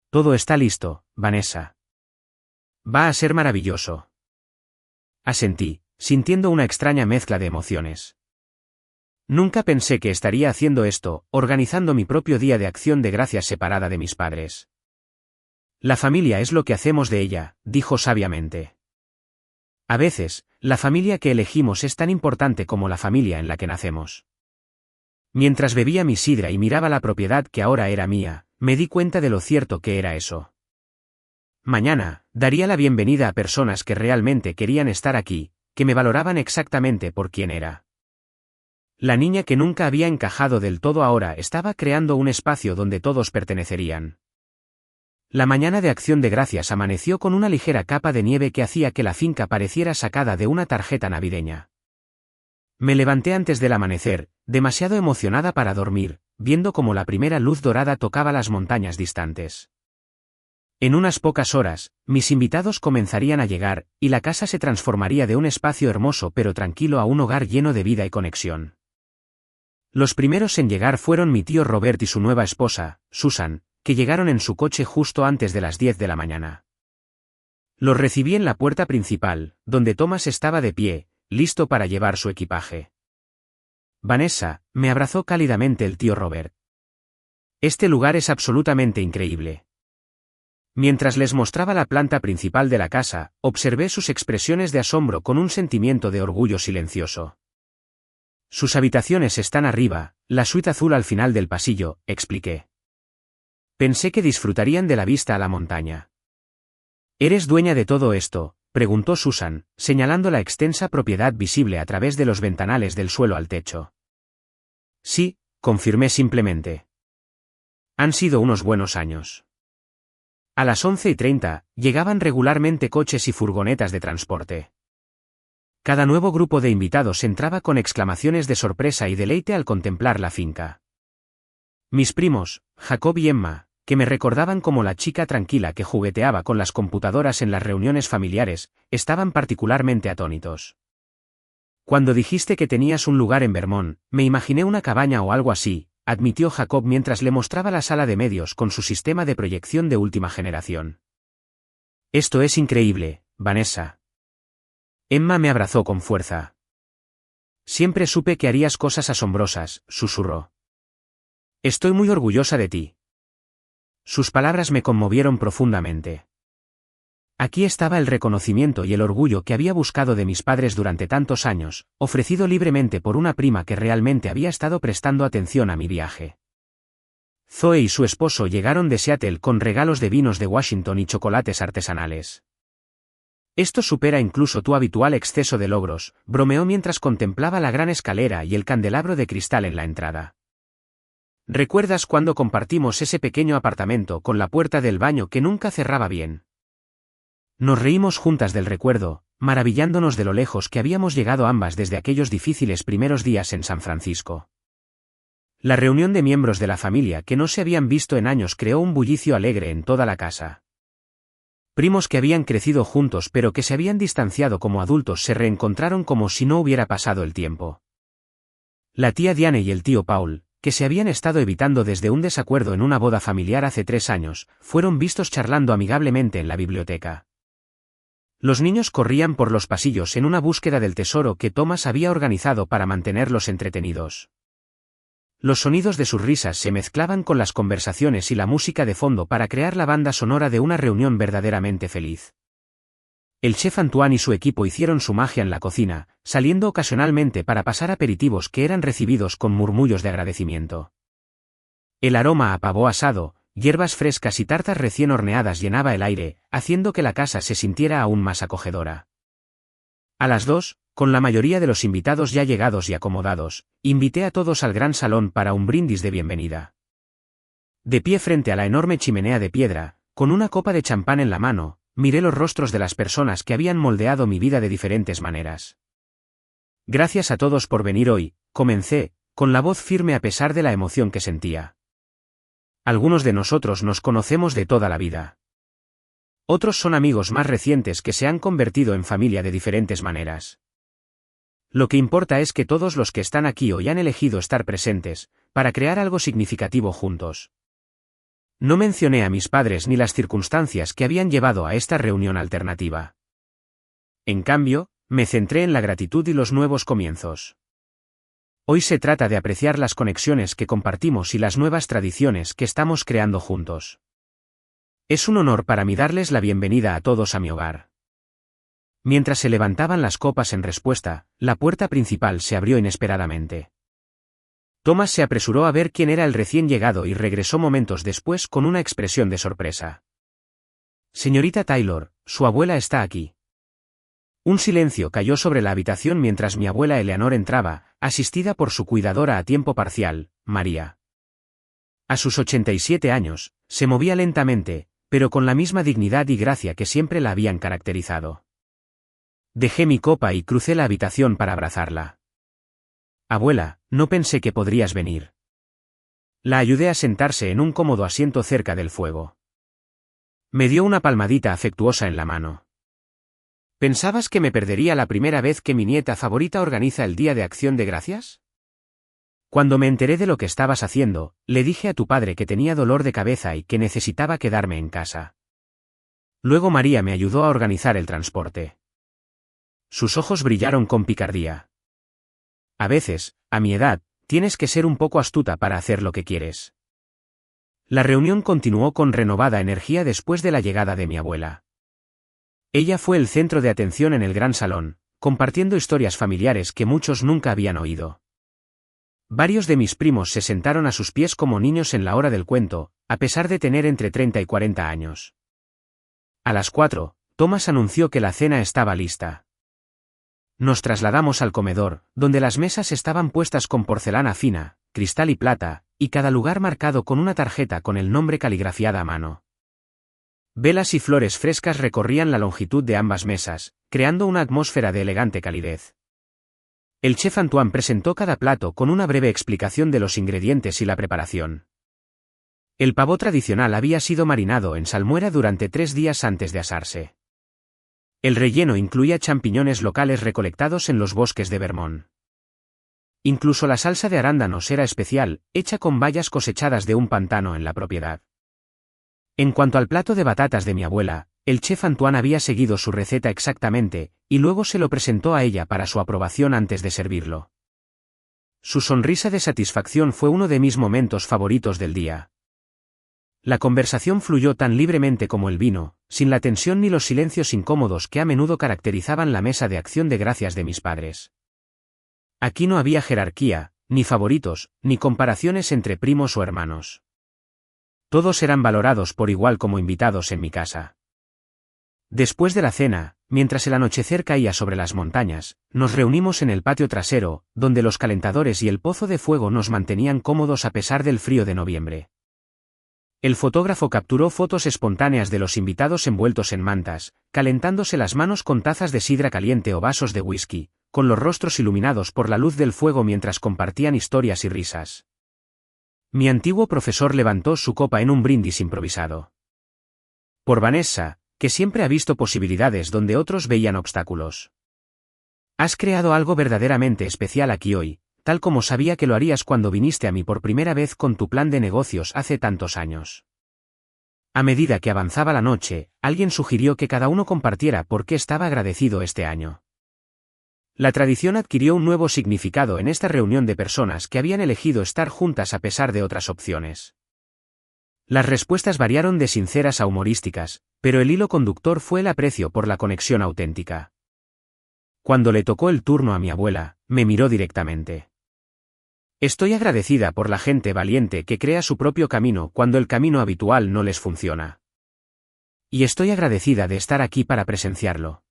Todo está listo, Vanessa. Va a ser maravilloso. Asentí, sintiendo una extraña mezcla de emociones. Nunca pensé que estaría haciendo esto, organizando mi propio día de Acción de Gracias separada de mis padres. La familia es lo que hacemos de ella, dijo sabiamente. A veces, la familia que elegimos es tan importante como la familia en la que nacemos. Mientras bebía mi sidra y miraba la propiedad que ahora era mía, me di cuenta de lo cierto que era eso. Mañana, daría la bienvenida a personas que realmente querían estar aquí, que me valoraban exactamente por quien era. La niña que nunca había encajado del todo ahora estaba creando un espacio donde todos pertenecerían. La mañana de Acción de Gracias amaneció con una ligera capa de nieve que hacía que la finca pareciera sacada de una tarjeta navideña. Me levanté antes del amanecer, demasiado emocionada para dormir, viendo cómo la primera luz dorada tocaba las montañas distantes. En unas pocas horas, mis invitados comenzarían a llegar, y la casa se transformaría de un espacio hermoso pero tranquilo a un hogar lleno de vida y conexión. Los primeros en llegar fueron mi tío Robert y su nueva esposa, Susan, que llegaron en su coche justo antes de las 10 de la mañana. Los recibí en la puerta principal, donde Thomas estaba de pie, listo para llevar su equipaje. Vanessa, me abrazó cálidamente el tío Robert. Este lugar es absolutamente increíble. Mientras les mostraba la planta principal de la casa, observé sus expresiones de asombro con un sentimiento de orgullo silencioso. Sus habitaciones están arriba, la suite azul al final del pasillo, expliqué. Pensé que disfrutarían de la vista a la montaña. ¿Eres dueña de todo esto?, preguntó Susan, señalando la extensa propiedad visible a través de los ventanales del suelo al techo. Sí, confirmé simplemente. Han sido unos buenos años. A las 11:30, llegaban regularmente coches y furgonetas de transporte. Cada nuevo grupo de invitados entraba con exclamaciones de sorpresa y deleite al contemplar la finca. Mis primos, Jacob y Emma, que me recordaban como la chica tranquila que jugueteaba con las computadoras en las reuniones familiares, estaban particularmente atónitos. Cuando dijiste que tenías un lugar en Vermont, me imaginé una cabaña o algo así, admitió Jacob mientras le mostraba la sala de medios con su sistema de proyección de última generación. Esto es increíble, Vanessa. Emma me abrazó con fuerza. Siempre supe que harías cosas asombrosas, susurró. Estoy muy orgullosa de ti. Sus palabras me conmovieron profundamente. Aquí estaba el reconocimiento y el orgullo que había buscado de mis padres durante tantos años, ofrecido libremente por una prima que realmente había estado prestando atención a mi viaje. Zoe y su esposo llegaron de Seattle con regalos de vinos de Washington y chocolates artesanales. Esto supera incluso tu habitual exceso de logros, bromeó mientras contemplaba la gran escalera y el candelabro de cristal en la entrada. ¿Recuerdas cuando compartimos ese pequeño apartamento con la puerta del baño que nunca cerraba bien? Nos reímos juntas del recuerdo, maravillándonos de lo lejos que habíamos llegado ambas desde aquellos difíciles primeros días en San Francisco. La reunión de miembros de la familia que no se habían visto en años creó un bullicio alegre en toda la casa. Primos que habían crecido juntos pero que se habían distanciado como adultos se reencontraron como si no hubiera pasado el tiempo. La tía Diane y el tío Paul, que se habían estado evitando desde un desacuerdo en una boda familiar hace 3 años, fueron vistos charlando amigablemente en la biblioteca. Los niños corrían por los pasillos en una búsqueda del tesoro que Thomas había organizado para mantenerlos entretenidos. Los sonidos de sus risas se mezclaban con las conversaciones y la música de fondo para crear la banda sonora de una reunión verdaderamente feliz. El chef Antoine y su equipo hicieron su magia en la cocina, saliendo ocasionalmente para pasar aperitivos que eran recibidos con murmullos de agradecimiento. El aroma a pavo asado, hierbas frescas y tartas recién horneadas llenaba el aire, haciendo que la casa se sintiera aún más acogedora. A las 2, con la mayoría de los invitados ya llegados y acomodados, invité a todos al gran salón para un brindis de bienvenida. De pie frente a la enorme chimenea de piedra, con una copa de champán en la mano, miré los rostros de las personas que habían moldeado mi vida de diferentes maneras. Gracias a todos por venir hoy, comencé, con la voz firme a pesar de la emoción que sentía. Algunos de nosotros nos conocemos de toda la vida. Otros son amigos más recientes que se han convertido en familia de diferentes maneras. Lo que importa es que todos los que están aquí hoy han elegido estar presentes, para crear algo significativo juntos. No mencioné a mis padres ni las circunstancias que habían llevado a esta reunión alternativa. En cambio, me centré en la gratitud y los nuevos comienzos. Hoy se trata de apreciar las conexiones que compartimos y las nuevas tradiciones que estamos creando juntos. Es un honor para mí darles la bienvenida a todos a mi hogar. Mientras se levantaban las copas en respuesta, la puerta principal se abrió inesperadamente. Thomas se apresuró a ver quién era el recién llegado y regresó momentos después con una expresión de sorpresa. Señorita Taylor, su abuela está aquí. Un silencio cayó sobre la habitación mientras mi abuela Eleanor entraba, asistida por su cuidadora a tiempo parcial, María. A sus 87 años, se movía lentamente, pero con la misma dignidad y gracia que siempre la habían caracterizado. Dejé mi copa y crucé la habitación para abrazarla. Abuela, no pensé que podrías venir. La ayudé a sentarse en un cómodo asiento cerca del fuego. Me dio una palmadita afectuosa en la mano. ¿Pensabas que me perdería la primera vez que mi nieta favorita organiza el Día de Acción de Gracias? Cuando me enteré de lo que estabas haciendo, le dije a tu padre que tenía dolor de cabeza y que necesitaba quedarme en casa. Luego María me ayudó a organizar el transporte. Sus ojos brillaron con picardía. A veces, a mi edad, tienes que ser un poco astuta para hacer lo que quieres. La reunión continuó con renovada energía después de la llegada de mi abuela. Ella fue el centro de atención en el gran salón, compartiendo historias familiares que muchos nunca habían oído. Varios de mis primos se sentaron a sus pies como niños en la hora del cuento, a pesar de tener entre 30 y 40 años. A las 4, Thomas anunció que la cena estaba lista. Nos trasladamos al comedor, donde las mesas estaban puestas con porcelana fina, cristal y plata, y cada lugar marcado con una tarjeta con el nombre caligrafiada a mano. Velas y flores frescas recorrían la longitud de ambas mesas, creando una atmósfera de elegante calidez. El chef Antoine presentó cada plato con una breve explicación de los ingredientes y la preparación. El pavo tradicional había sido marinado en salmuera durante 3 días antes de asarse. El relleno incluía champiñones locales recolectados en los bosques de Vermont. Incluso la salsa de arándanos era especial, hecha con bayas cosechadas de un pantano en la propiedad. En cuanto al plato de batatas de mi abuela, el chef Antoine había seguido su receta exactamente, y luego se lo presentó a ella para su aprobación antes de servirlo. Su sonrisa de satisfacción fue uno de mis momentos favoritos del día. La conversación fluyó tan libremente como el vino, sin la tensión ni los silencios incómodos que a menudo caracterizaban la mesa de acción de gracias de mis padres. Aquí no había jerarquía, ni favoritos, ni comparaciones entre primos o hermanos. Todos eran valorados por igual como invitados en mi casa. Después de la cena, mientras el anochecer caía sobre las montañas, nos reunimos en el patio trasero, donde los calentadores y el pozo de fuego nos mantenían cómodos a pesar del frío de noviembre. El fotógrafo capturó fotos espontáneas de los invitados envueltos en mantas, calentándose las manos con tazas de sidra caliente o vasos de whisky, con los rostros iluminados por la luz del fuego mientras compartían historias y risas. Mi antiguo profesor levantó su copa en un brindis improvisado. Por Vanessa, que siempre ha visto posibilidades donde otros veían obstáculos. Has creado algo verdaderamente especial aquí hoy, tal como sabía que lo harías cuando viniste a mí por primera vez con tu plan de negocios hace tantos años. A medida que avanzaba la noche, alguien sugirió que cada uno compartiera por qué estaba agradecido este año. La tradición adquirió un nuevo significado en esta reunión de personas que habían elegido estar juntas a pesar de otras opciones. Las respuestas variaron de sinceras a humorísticas, pero el hilo conductor fue el aprecio por la conexión auténtica. Cuando le tocó el turno a mi abuela, me miró directamente. Estoy agradecida por la gente valiente que crea su propio camino cuando el camino habitual no les funciona. Y estoy agradecida de estar aquí para presenciarlo.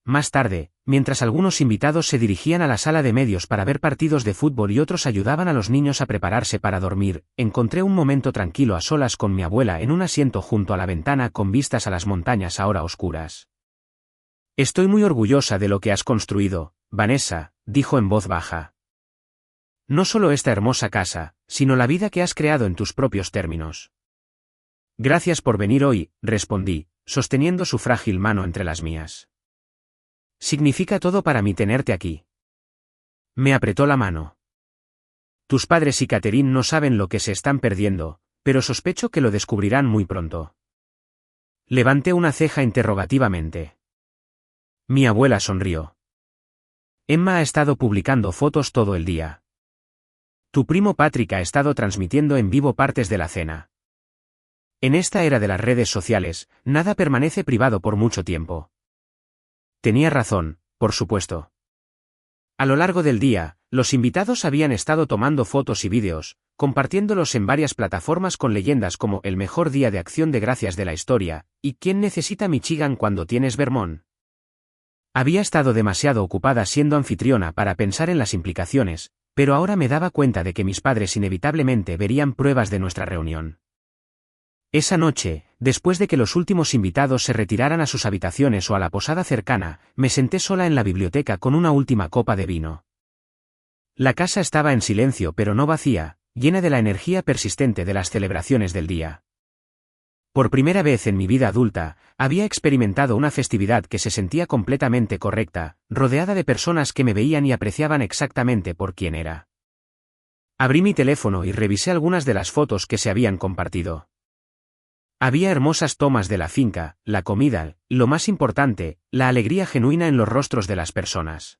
Más tarde, mientras algunos invitados se dirigían a la sala de medios para ver partidos de fútbol y otros ayudaban a los niños a prepararse para dormir, encontré un momento tranquilo a solas con mi abuela en un asiento junto a la ventana con vistas a las montañas ahora oscuras. Estoy muy orgullosa de lo que has construido, Vanessa, dijo en voz baja. No solo esta hermosa casa, sino la vida que has creado en tus propios términos. Gracias por venir hoy, respondí, sosteniendo su frágil mano entre las mías. Significa todo para mí tenerte aquí. Me apretó la mano. Tus padres y Catherine no saben lo que se están perdiendo, pero sospecho que lo descubrirán muy pronto. Levanté una ceja interrogativamente. Mi abuela sonrió. Emma ha estado publicando fotos todo el día. Tu primo Patrick ha estado transmitiendo en vivo partes de la cena. En esta era de las redes sociales, nada permanece privado por mucho tiempo. Tenía razón, por supuesto. A lo largo del día, los invitados habían estado tomando fotos y vídeos, compartiéndolos en varias plataformas con leyendas como el mejor día de acción de gracias de la historia, y ¿quién necesita Michigan cuando tienes Vermont? Había estado demasiado ocupada siendo anfitriona para pensar en las implicaciones, pero ahora me daba cuenta de que mis padres inevitablemente verían pruebas de nuestra reunión. Esa noche, después de que los últimos invitados se retiraran a sus habitaciones o a la posada cercana, me senté sola en la biblioteca con una última copa de vino. La casa estaba en silencio pero no vacía, llena de la energía persistente de las celebraciones del día. Por primera vez en mi vida adulta, había experimentado una festividad que se sentía completamente correcta, rodeada de personas que me veían y apreciaban exactamente por quién era. Abrí mi teléfono y revisé algunas de las fotos que se habían compartido. Había hermosas tomas de la finca, la comida, y lo más importante, la alegría genuina en los rostros de las personas.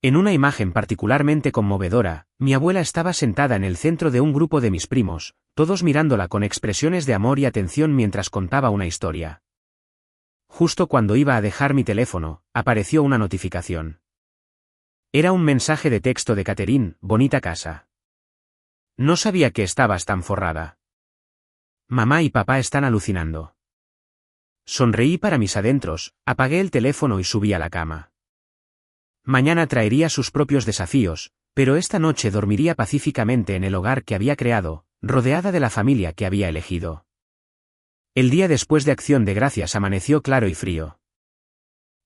En una imagen particularmente conmovedora, mi abuela estaba sentada en el centro de un grupo de mis primos, todos mirándola con expresiones de amor y atención mientras contaba una historia. Justo cuando iba a dejar mi teléfono, apareció una notificación. Era un mensaje de texto de Catherine, bonita casa. No sabía que estabas tan forrada. Mamá y papá están alucinando. Sonreí para mis adentros, apagué el teléfono y subí a la cama. Mañana traería sus propios desafíos, pero esta noche dormiría pacíficamente en el hogar que había creado, rodeada de la familia que había elegido. El día después de Acción de Gracias amaneció claro y frío.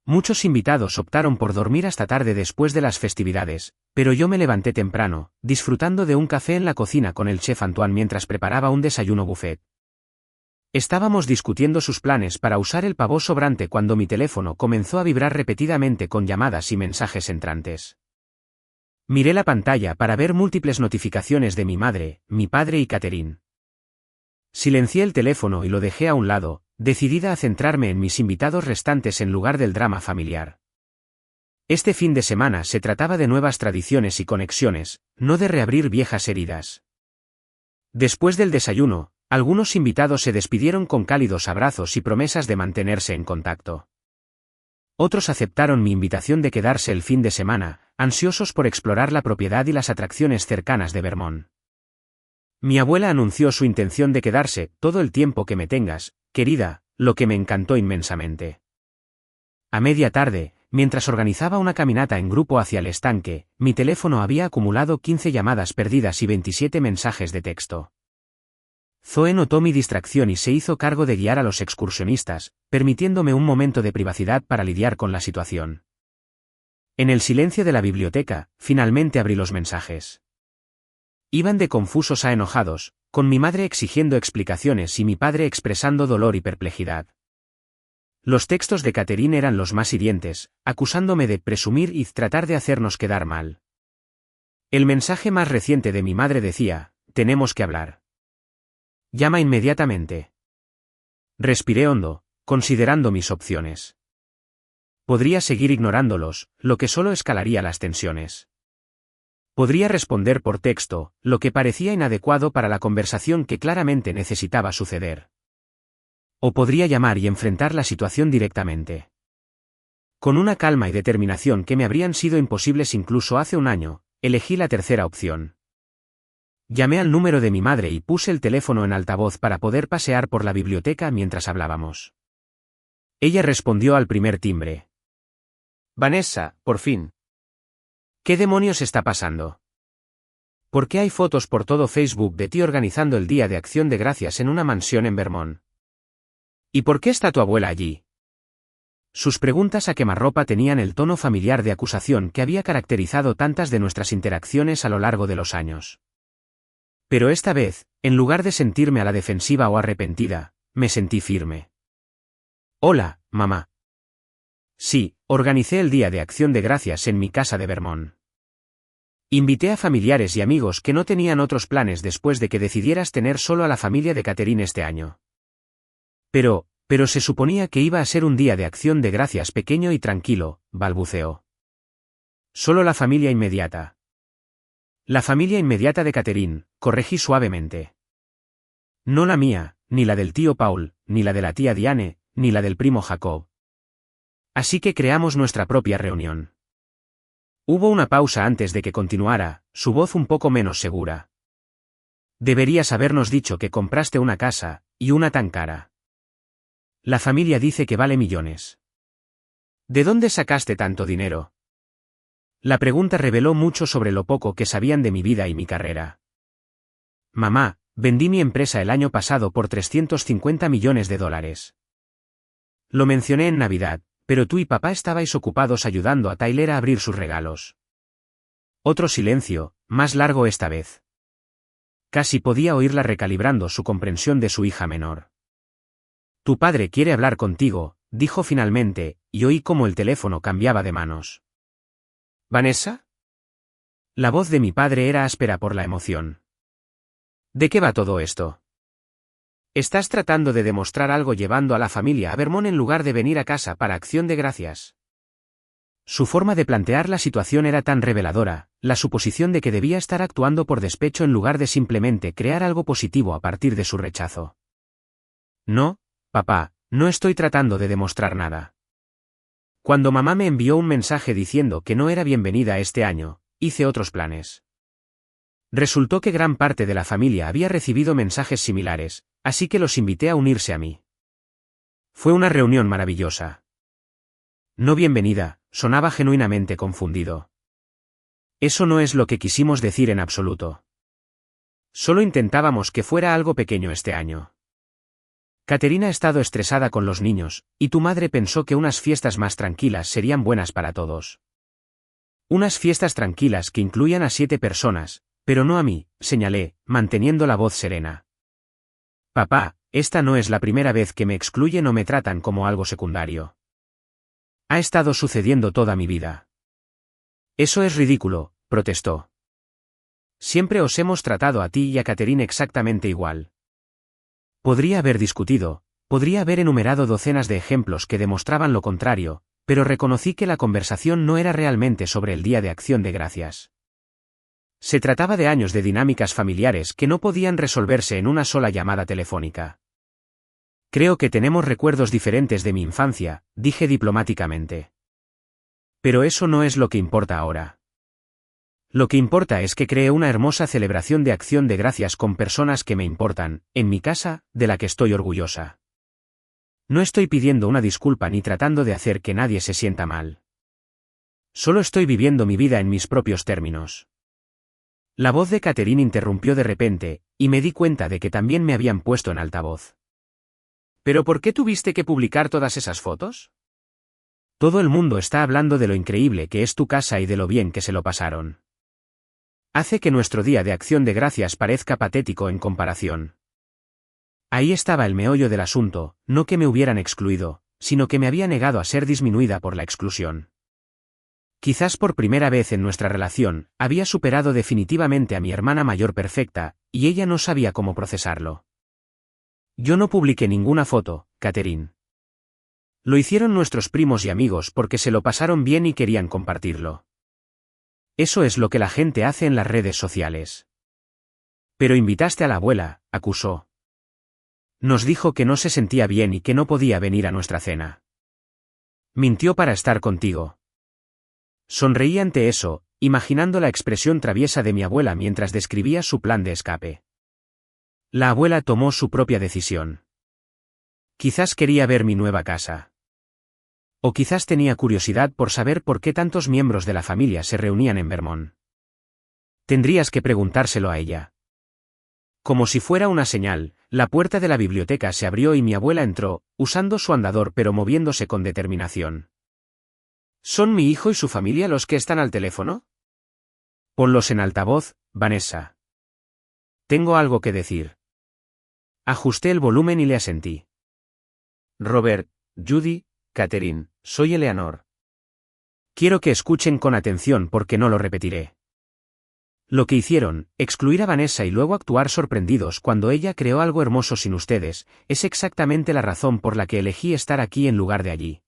Muchos invitados optaron por dormir hasta tarde después de las festividades, pero yo me levanté temprano, disfrutando de un café en la cocina con el chef Antoine mientras preparaba un desayuno buffet. Estábamos discutiendo sus planes para usar el pavó sobrante cuando mi teléfono comenzó a vibrar repetidamente con llamadas y mensajes entrantes. Miré la pantalla para ver múltiples notificaciones de mi madre, mi padre y Catherine. Silencié el teléfono y lo dejé a un lado, decidida a centrarme en mis invitados restantes en lugar del drama familiar. Este fin de semana se trataba de nuevas tradiciones y conexiones, no de reabrir viejas heridas. Después del desayuno, algunos invitados se despidieron con cálidos abrazos y promesas de mantenerse en contacto. Otros aceptaron mi invitación de quedarse el fin de semana, ansiosos por explorar la propiedad y las atracciones cercanas de Vermont. Mi abuela anunció su intención de quedarse todo el tiempo que me tengas, querida, lo que me encantó inmensamente. A media tarde, mientras organizaba una caminata en grupo hacia el estanque, mi teléfono había acumulado 15 llamadas perdidas y 27 mensajes de texto. Zoe notó mi distracción y se hizo cargo de guiar a los excursionistas, permitiéndome un momento de privacidad para lidiar con la situación. En el silencio de la biblioteca, finalmente abrí los mensajes. Iban de confusos a enojados, con mi madre exigiendo explicaciones y mi padre expresando dolor y perplejidad. Los textos de Catherine eran los más hirientes, acusándome de presumir y tratar de hacernos quedar mal. El mensaje más reciente de mi madre decía: tenemos que hablar. Llama inmediatamente. Respiré hondo, considerando mis opciones. Podría seguir ignorándolos, lo que solo escalaría las tensiones. Podría responder por texto, lo que parecía inadecuado para la conversación que claramente necesitaba suceder. O podría llamar y enfrentar la situación directamente. Con una calma y determinación que me habrían sido imposibles incluso hace un año, elegí la tercera opción. Llamé al número de mi madre y puse el teléfono en altavoz para poder pasear por la biblioteca mientras hablábamos. Ella respondió al primer timbre. Vanessa, por fin. ¿Qué demonios está pasando? ¿Por qué hay fotos por todo Facebook de ti organizando el Día de Acción de Gracias en una mansión en Vermont? ¿Y por qué está tu abuela allí? Sus preguntas a quemarropa tenían el tono familiar de acusación que había caracterizado tantas de nuestras interacciones a lo largo de los años. Pero esta vez, en lugar de sentirme a la defensiva o arrepentida, me sentí firme. Hola, mamá. Sí, organicé el Día de Acción de Gracias en mi casa de Vermont. Invité a familiares y amigos que no tenían otros planes después de que decidieras tener solo a la familia de Catherine este año. Pero se suponía que iba a ser un día de acción de gracias pequeño y tranquilo, balbuceó. Solo la familia inmediata. La familia inmediata de Catherine, corregí suavemente. No la mía, ni la del tío Paul, ni la de la tía Diane, ni la del primo Jacob. Así que creamos nuestra propia reunión. Hubo una pausa antes de que continuara, su voz un poco menos segura. Deberías habernos dicho que compraste una casa, y una tan cara. La familia dice que vale millones. ¿De dónde sacaste tanto dinero? La pregunta reveló mucho sobre lo poco que sabían de mi vida y mi carrera. Mamá, vendí mi empresa el año pasado por $350 millones. Lo mencioné en Navidad, pero tú y papá estabais ocupados ayudando a Tyler a abrir sus regalos. Otro silencio, más largo esta vez. Casi podía oírla recalibrando su comprensión de su hija menor. Tu padre quiere hablar contigo, dijo finalmente, y oí cómo el teléfono cambiaba de manos. ¿Vanessa? La voz de mi padre era áspera por la emoción. ¿De qué va todo esto? ¿Estás tratando de demostrar algo llevando a la familia a Vermont en lugar de venir a casa para Acción de Gracias? Su forma de plantear la situación era tan reveladora, la suposición de que debía estar actuando por despecho en lugar de simplemente crear algo positivo a partir de su rechazo. No, papá, no estoy tratando de demostrar nada. Cuando mamá me envió un mensaje diciendo que no era bienvenida este año, hice otros planes. Resultó que gran parte de la familia había recibido mensajes similares, así que los invité a unirse a mí. Fue una reunión maravillosa. No bienvenida, sonaba genuinamente confundido. Eso no es lo que quisimos decir en absoluto. Solo intentábamos que fuera algo pequeño este año. Caterina ha estado estresada con los niños, y tu madre pensó que unas fiestas más tranquilas serían buenas para todos. Unas fiestas tranquilas que incluían a 7 personas, pero no a mí, señalé, manteniendo la voz serena. Papá, esta no es la primera vez que me excluyen o me tratan como algo secundario. Ha estado sucediendo toda mi vida. Eso es ridículo, protestó. Siempre os hemos tratado a ti y a Catherine exactamente igual. Podría haber discutido, podría haber enumerado docenas de ejemplos que demostraban lo contrario, pero reconocí que la conversación no era realmente sobre el Día de Acción de Gracias. Se trataba de años de dinámicas familiares que no podían resolverse en una sola llamada telefónica. Creo que tenemos recuerdos diferentes de mi infancia, dije diplomáticamente. Pero eso no es lo que importa ahora. Lo que importa es que creé una hermosa celebración de acción de gracias con personas que me importan, en mi casa, de la que estoy orgullosa. No estoy pidiendo una disculpa ni tratando de hacer que nadie se sienta mal. Solo estoy viviendo mi vida en mis propios términos. La voz de Catherine interrumpió de repente, y me di cuenta de que también me habían puesto en altavoz. ¿Pero por qué tuviste que publicar todas esas fotos? Todo el mundo está hablando de lo increíble que es tu casa y de lo bien que se lo pasaron. Hace que nuestro Día de Acción de Gracias parezca patético en comparación. Ahí estaba el meollo del asunto, no que me hubieran excluido, sino que me había negado a ser disminuida por la exclusión. Quizás por primera vez en nuestra relación, había superado definitivamente a mi hermana mayor perfecta, y ella no sabía cómo procesarlo. Yo no publiqué ninguna foto, Catherine. Lo hicieron nuestros primos y amigos porque se lo pasaron bien y querían compartirlo. Eso es lo que la gente hace en las redes sociales. Pero invitaste a la abuela, acusó. Nos dijo que no se sentía bien y que no podía venir a nuestra cena. Mintió para estar contigo. Sonreí ante eso, imaginando la expresión traviesa de mi abuela mientras describía su plan de escape. La abuela tomó su propia decisión. Quizás quería ver mi nueva casa. O quizás tenía curiosidad por saber por qué tantos miembros de la familia se reunían en Vermont. Tendrías que preguntárselo a ella. Como si fuera una señal, la puerta de la biblioteca se abrió y mi abuela entró, usando su andador pero moviéndose con determinación. ¿Son mi hijo y su familia los que están al teléfono? Ponlos en altavoz, Vanessa. Tengo algo que decir. Ajusté el volumen y le asentí. Robert, Judy, Catherine, soy Eleanor. Quiero que escuchen con atención porque no lo repetiré. Lo que hicieron, excluir a Vanessa y luego actuar sorprendidos cuando ella creó algo hermoso sin ustedes, es exactamente la razón por la que elegí estar aquí en lugar de allí.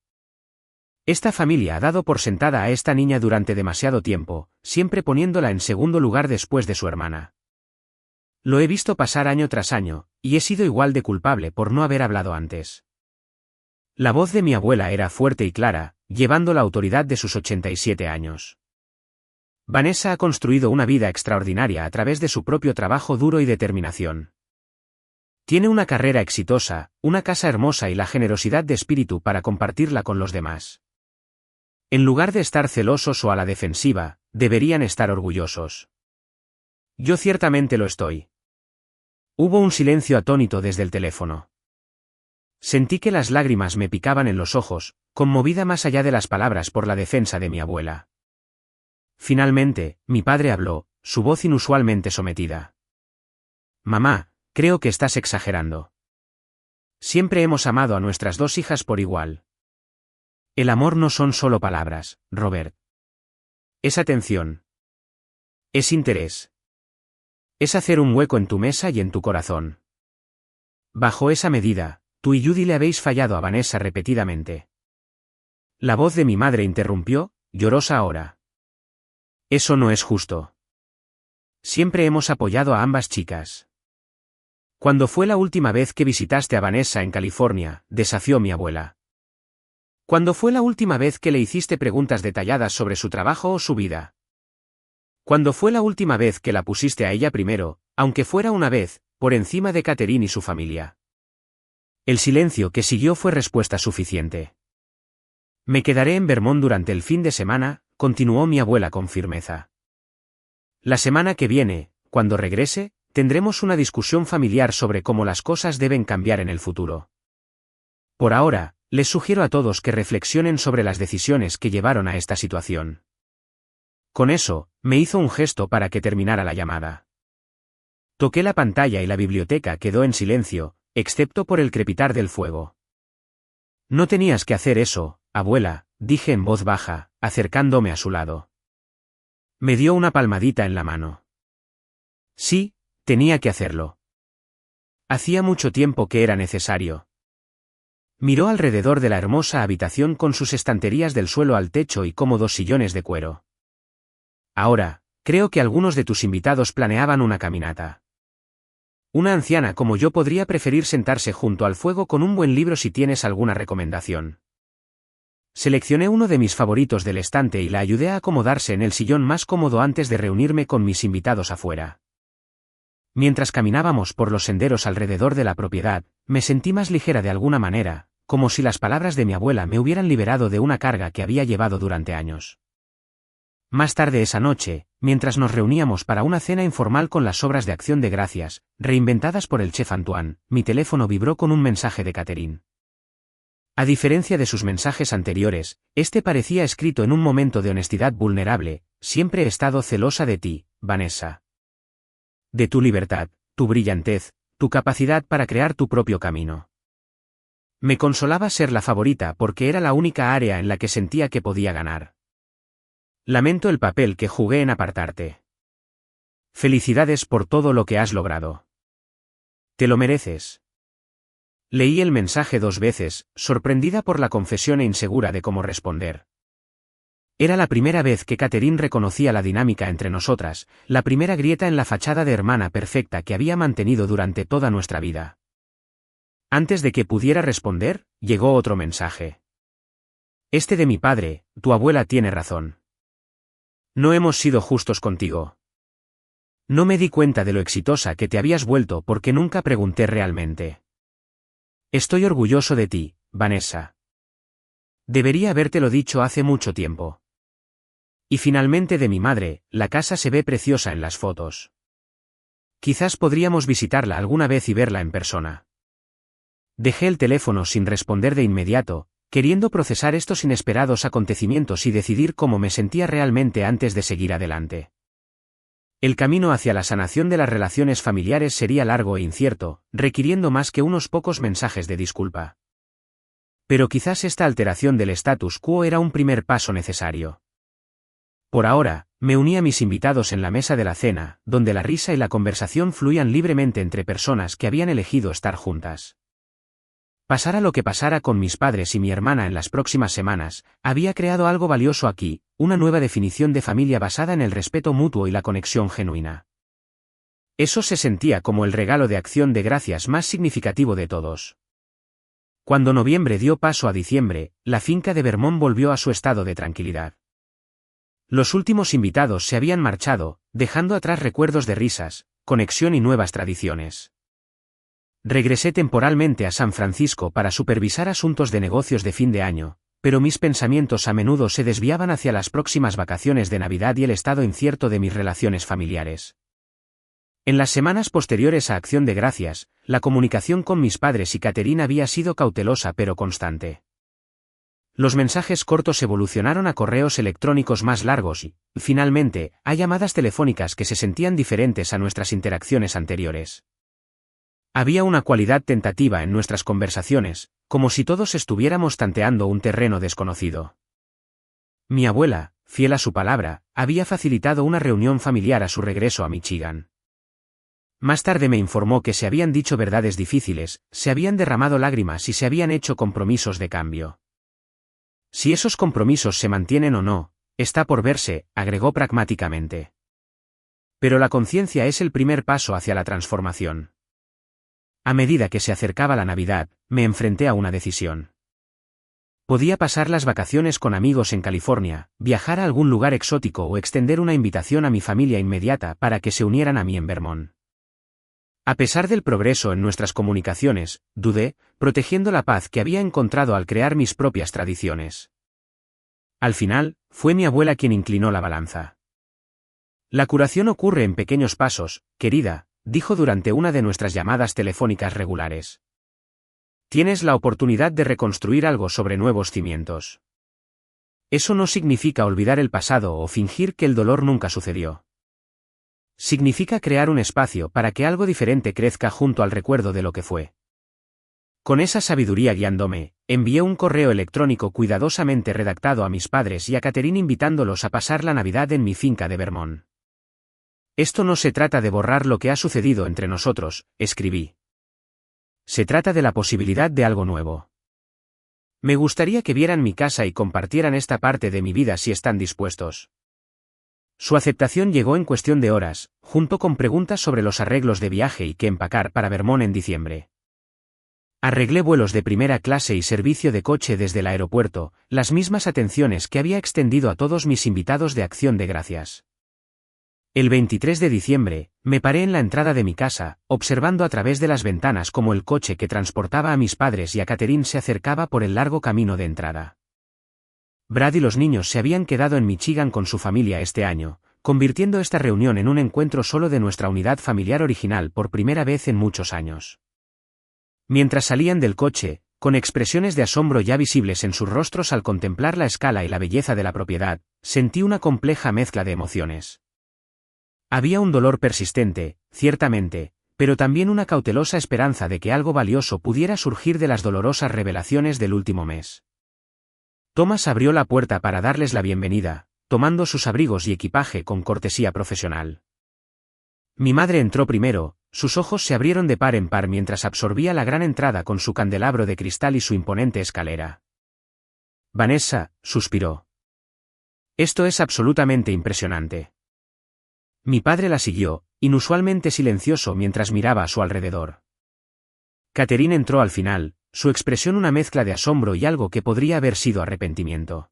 Esta familia ha dado por sentada a esta niña durante demasiado tiempo, siempre poniéndola en segundo lugar después de su hermana. Lo he visto pasar año tras año, y he sido igual de culpable por no haber hablado antes. La voz de mi abuela era fuerte y clara, llevando la autoridad de sus 87 años. Vanessa ha construido una vida extraordinaria a través de su propio trabajo duro y determinación. Tiene una carrera exitosa, una casa hermosa y la generosidad de espíritu para compartirla con los demás. En lugar de estar celosos o a la defensiva, deberían estar orgullosos. Yo ciertamente lo estoy. Hubo un silencio atónito desde el teléfono. Sentí que las lágrimas me picaban en los ojos, conmovida más allá de las palabras por la defensa de mi abuela. Finalmente, mi padre habló, su voz inusualmente sometida. Mamá, creo que estás exagerando. Siempre hemos amado a nuestras dos hijas por igual. El amor no son solo palabras, Robert. Es atención. Es interés. Es hacer un hueco en tu mesa y en tu corazón. Bajo esa medida, tú y Judy le habéis fallado a Vanessa repetidamente. La voz de mi madre interrumpió, llorosa ahora. Eso no es justo. Siempre hemos apoyado a ambas chicas. ¿Cuándo fue la última vez que visitaste a Vanessa en California?, desafió mi abuela. ¿Cuándo fue la última vez que le hiciste preguntas detalladas sobre su trabajo o su vida? ¿Cuándo fue la última vez que la pusiste a ella primero, aunque fuera una vez, por encima de Catherine y su familia? El silencio que siguió fue respuesta suficiente. Me quedaré en Vermont durante el fin de semana, continuó mi abuela con firmeza. La semana que viene, cuando regrese, tendremos una discusión familiar sobre cómo las cosas deben cambiar en el futuro. Por ahora, les sugiero a todos que reflexionen sobre las decisiones que llevaron a esta situación. Con eso, me hizo un gesto para que terminara la llamada. Toqué la pantalla y la biblioteca quedó en silencio, excepto por el crepitar del fuego. No tenías que hacer eso, abuela, dije en voz baja, acercándome a su lado. Me dio una palmadita en la mano. Sí, tenía que hacerlo. Hacía mucho tiempo que era necesario. Miró alrededor de la hermosa habitación con sus estanterías del suelo al techo y cómodos sillones de cuero. Ahora, creo que algunos de tus invitados planeaban una caminata. Una anciana como yo podría preferir sentarse junto al fuego con un buen libro si tienes alguna recomendación. Seleccioné uno de mis favoritos del estante y la ayudé a acomodarse en el sillón más cómodo antes de reunirme con mis invitados afuera. Mientras caminábamos por los senderos alrededor de la propiedad, me sentí más ligera de alguna manera, como si las palabras de mi abuela me hubieran liberado de una carga que había llevado durante años. Más tarde esa noche, mientras nos reuníamos para una cena informal con las obras de Acción de Gracias, reinventadas por el chef Antoine, mi teléfono vibró con un mensaje de Catherine. A diferencia de sus mensajes anteriores, este parecía escrito en un momento de honestidad vulnerable: siempre he estado celosa de ti, Vanessa. De tu libertad, tu brillantez, tu capacidad para crear tu propio camino. Me consolaba ser la favorita porque era la única área en la que sentía que podía ganar. Lamento el papel que jugué en apartarte. Felicidades por todo lo que has logrado. Te lo mereces. Leí el mensaje 2 veces, sorprendida por la confesión e insegura de cómo responder. Era la primera vez que Catherine reconocía la dinámica entre nosotras, la primera grieta en la fachada de hermana perfecta que había mantenido durante toda nuestra vida. Antes de que pudiera responder, llegó otro mensaje. Este de mi padre: tu abuela tiene razón. No hemos sido justos contigo. No me di cuenta de lo exitosa que te habías vuelto porque nunca pregunté realmente. Estoy orgulloso de ti, Vanessa. Debería habértelo dicho hace mucho tiempo. Y finalmente de mi madre: la casa se ve preciosa en las fotos. Quizás podríamos visitarla alguna vez y verla en persona. Dejé el teléfono sin responder de inmediato, queriendo procesar estos inesperados acontecimientos y decidir cómo me sentía realmente antes de seguir adelante. El camino hacia la sanación de las relaciones familiares sería largo e incierto, requiriendo más que unos pocos mensajes de disculpa. Pero quizás esta alteración del status quo era un primer paso necesario. Por ahora, me uní a mis invitados en la mesa de la cena, donde la risa y la conversación fluían libremente entre personas que habían elegido estar juntas. Pasara lo que pasara con mis padres y mi hermana en las próximas semanas, había creado algo valioso aquí, una nueva definición de familia basada en el respeto mutuo y la conexión genuina. Eso se sentía como el regalo de Acción de Gracias más significativo de todos. Cuando noviembre dio paso a diciembre, la finca de Vermont volvió a su estado de tranquilidad. Los últimos invitados se habían marchado, dejando atrás recuerdos de risas, conexión y nuevas tradiciones. Regresé temporalmente a San Francisco para supervisar asuntos de negocios de fin de año, pero mis pensamientos a menudo se desviaban hacia las próximas vacaciones de Navidad y el estado incierto de mis relaciones familiares. En las semanas posteriores a Acción de Gracias, la comunicación con mis padres y Catherine había sido cautelosa pero constante. Los mensajes cortos evolucionaron a correos electrónicos más largos y, finalmente, a llamadas telefónicas que se sentían diferentes a nuestras interacciones anteriores. Había una cualidad tentativa en nuestras conversaciones, como si todos estuviéramos tanteando un terreno desconocido. Mi abuela, fiel a su palabra, había facilitado una reunión familiar a su regreso a Michigan. Más tarde me informó que se habían dicho verdades difíciles, se habían derramado lágrimas y se habían hecho compromisos de cambio. Si esos compromisos se mantienen o no, está por verse, agregó pragmáticamente. Pero la conciencia es el primer paso hacia la transformación. A medida que se acercaba la Navidad, me enfrenté a una decisión. Podía pasar las vacaciones con amigos en California, viajar a algún lugar exótico o extender una invitación a mi familia inmediata para que se unieran a mí en Vermont. A pesar del progreso en nuestras comunicaciones, dudé, protegiendo la paz que había encontrado al crear mis propias tradiciones. Al final, fue mi abuela quien inclinó la balanza. La curación ocurre en pequeños pasos, querida, dijo durante una de nuestras llamadas telefónicas regulares. Tienes la oportunidad de reconstruir algo sobre nuevos cimientos. Eso no significa olvidar el pasado o fingir que el dolor nunca sucedió. Significa crear un espacio para que algo diferente crezca junto al recuerdo de lo que fue. Con esa sabiduría guiándome, envié un correo electrónico cuidadosamente redactado a mis padres y a Catherine invitándolos a pasar la Navidad en mi finca de Vermont. Esto no se trata de borrar lo que ha sucedido entre nosotros, escribí. Se trata de la posibilidad de algo nuevo. Me gustaría que vieran mi casa y compartieran esta parte de mi vida si están dispuestos. Su aceptación llegó en cuestión de horas, junto con preguntas sobre los arreglos de viaje y qué empacar para Vermont en diciembre. Arreglé vuelos de primera clase y servicio de coche desde el aeropuerto, las mismas atenciones que había extendido a todos mis invitados de Acción de Gracias. El 23 de diciembre, me paré en la entrada de mi casa, observando a través de las ventanas cómo el coche que transportaba a mis padres y a Catherine se acercaba por el largo camino de entrada. Brad y los niños se habían quedado en Michigan con su familia este año, convirtiendo esta reunión en un encuentro solo de nuestra unidad familiar original por primera vez en muchos años. Mientras salían del coche, con expresiones de asombro ya visibles en sus rostros al contemplar la escala y la belleza de la propiedad, sentí una compleja mezcla de emociones. Había un dolor persistente, ciertamente, pero también una cautelosa esperanza de que algo valioso pudiera surgir de las dolorosas revelaciones del último mes. Thomas abrió la puerta para darles la bienvenida, tomando sus abrigos y equipaje con cortesía profesional. Mi madre entró primero, sus ojos se abrieron de par en par mientras absorbía la gran entrada con su candelabro de cristal y su imponente escalera. Vanessa, suspiró. Esto es absolutamente impresionante. Mi padre la siguió, inusualmente silencioso mientras miraba a su alrededor. Catherine entró al final, su expresión una mezcla de asombro y algo que podría haber sido arrepentimiento.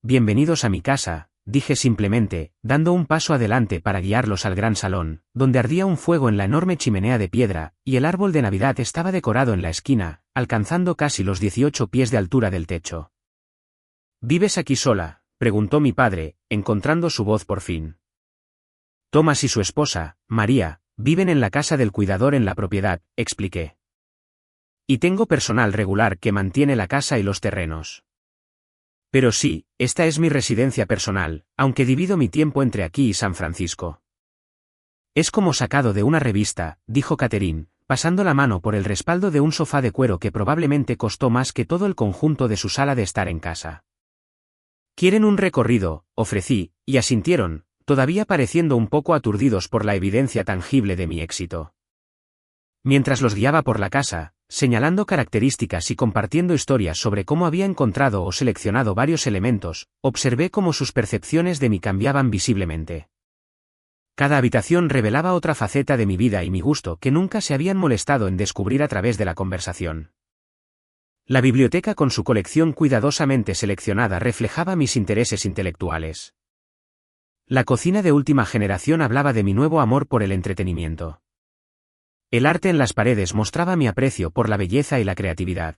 Bienvenidos a mi casa, dije simplemente, dando un paso adelante para guiarlos al gran salón, donde ardía un fuego en la enorme chimenea de piedra, y el árbol de Navidad estaba decorado en la esquina, alcanzando casi los 18 pies de altura del techo. ¿Vives aquí sola?, preguntó mi padre, encontrando su voz por fin. Thomas y su esposa, María, viven en la casa del cuidador en la propiedad, expliqué. Y tengo personal regular que mantiene la casa y los terrenos. Pero sí, esta es mi residencia personal, aunque divido mi tiempo entre aquí y San Francisco. Es como sacado de una revista, dijo Catherine, pasando la mano por el respaldo de un sofá de cuero que probablemente costó más que todo el conjunto de su sala de estar en casa. ¿Quieren un recorrido?, ofrecí, y asintieron, todavía pareciendo un poco aturdidos por la evidencia tangible de mi éxito. Mientras los guiaba por la casa, señalando características y compartiendo historias sobre cómo había encontrado o seleccionado varios elementos, observé cómo sus percepciones de mí cambiaban visiblemente. Cada habitación revelaba otra faceta de mi vida y mi gusto que nunca se habían molestado en descubrir a través de la conversación. La biblioteca con su colección cuidadosamente seleccionada reflejaba mis intereses intelectuales. La cocina de última generación hablaba de mi nuevo amor por el entretenimiento. El arte en las paredes mostraba mi aprecio por la belleza y la creatividad.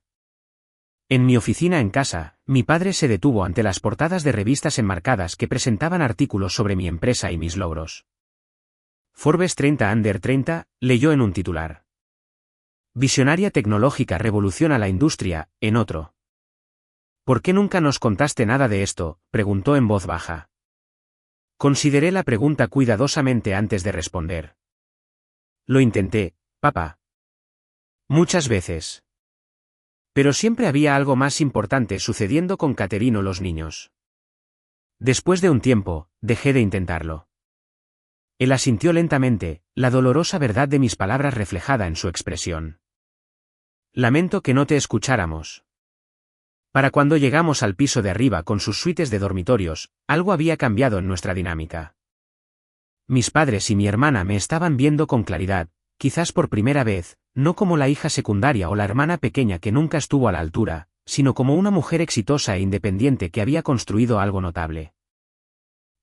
En mi oficina en casa, mi padre se detuvo ante las portadas de revistas enmarcadas que presentaban artículos sobre mi empresa y mis logros. Forbes 30 Under 30, leyó en un titular. Visionaria tecnológica revoluciona la industria, en otro. ¿Por qué nunca nos contaste nada de esto?, preguntó en voz baja. Consideré la pregunta cuidadosamente antes de responder. Lo intenté, papá. Muchas veces. Pero siempre había algo más importante sucediendo con Catherine o los niños. Después de un tiempo, dejé de intentarlo. Él asintió lentamente, la dolorosa verdad de mis palabras reflejada en su expresión. Lamento que no te escucháramos. Para cuando llegamos al piso de arriba con sus suites de dormitorios, algo había cambiado en nuestra dinámica. Mis padres y mi hermana me estaban viendo con claridad, quizás por primera vez, no como la hija secundaria o la hermana pequeña que nunca estuvo a la altura, sino como una mujer exitosa e independiente que había construido algo notable.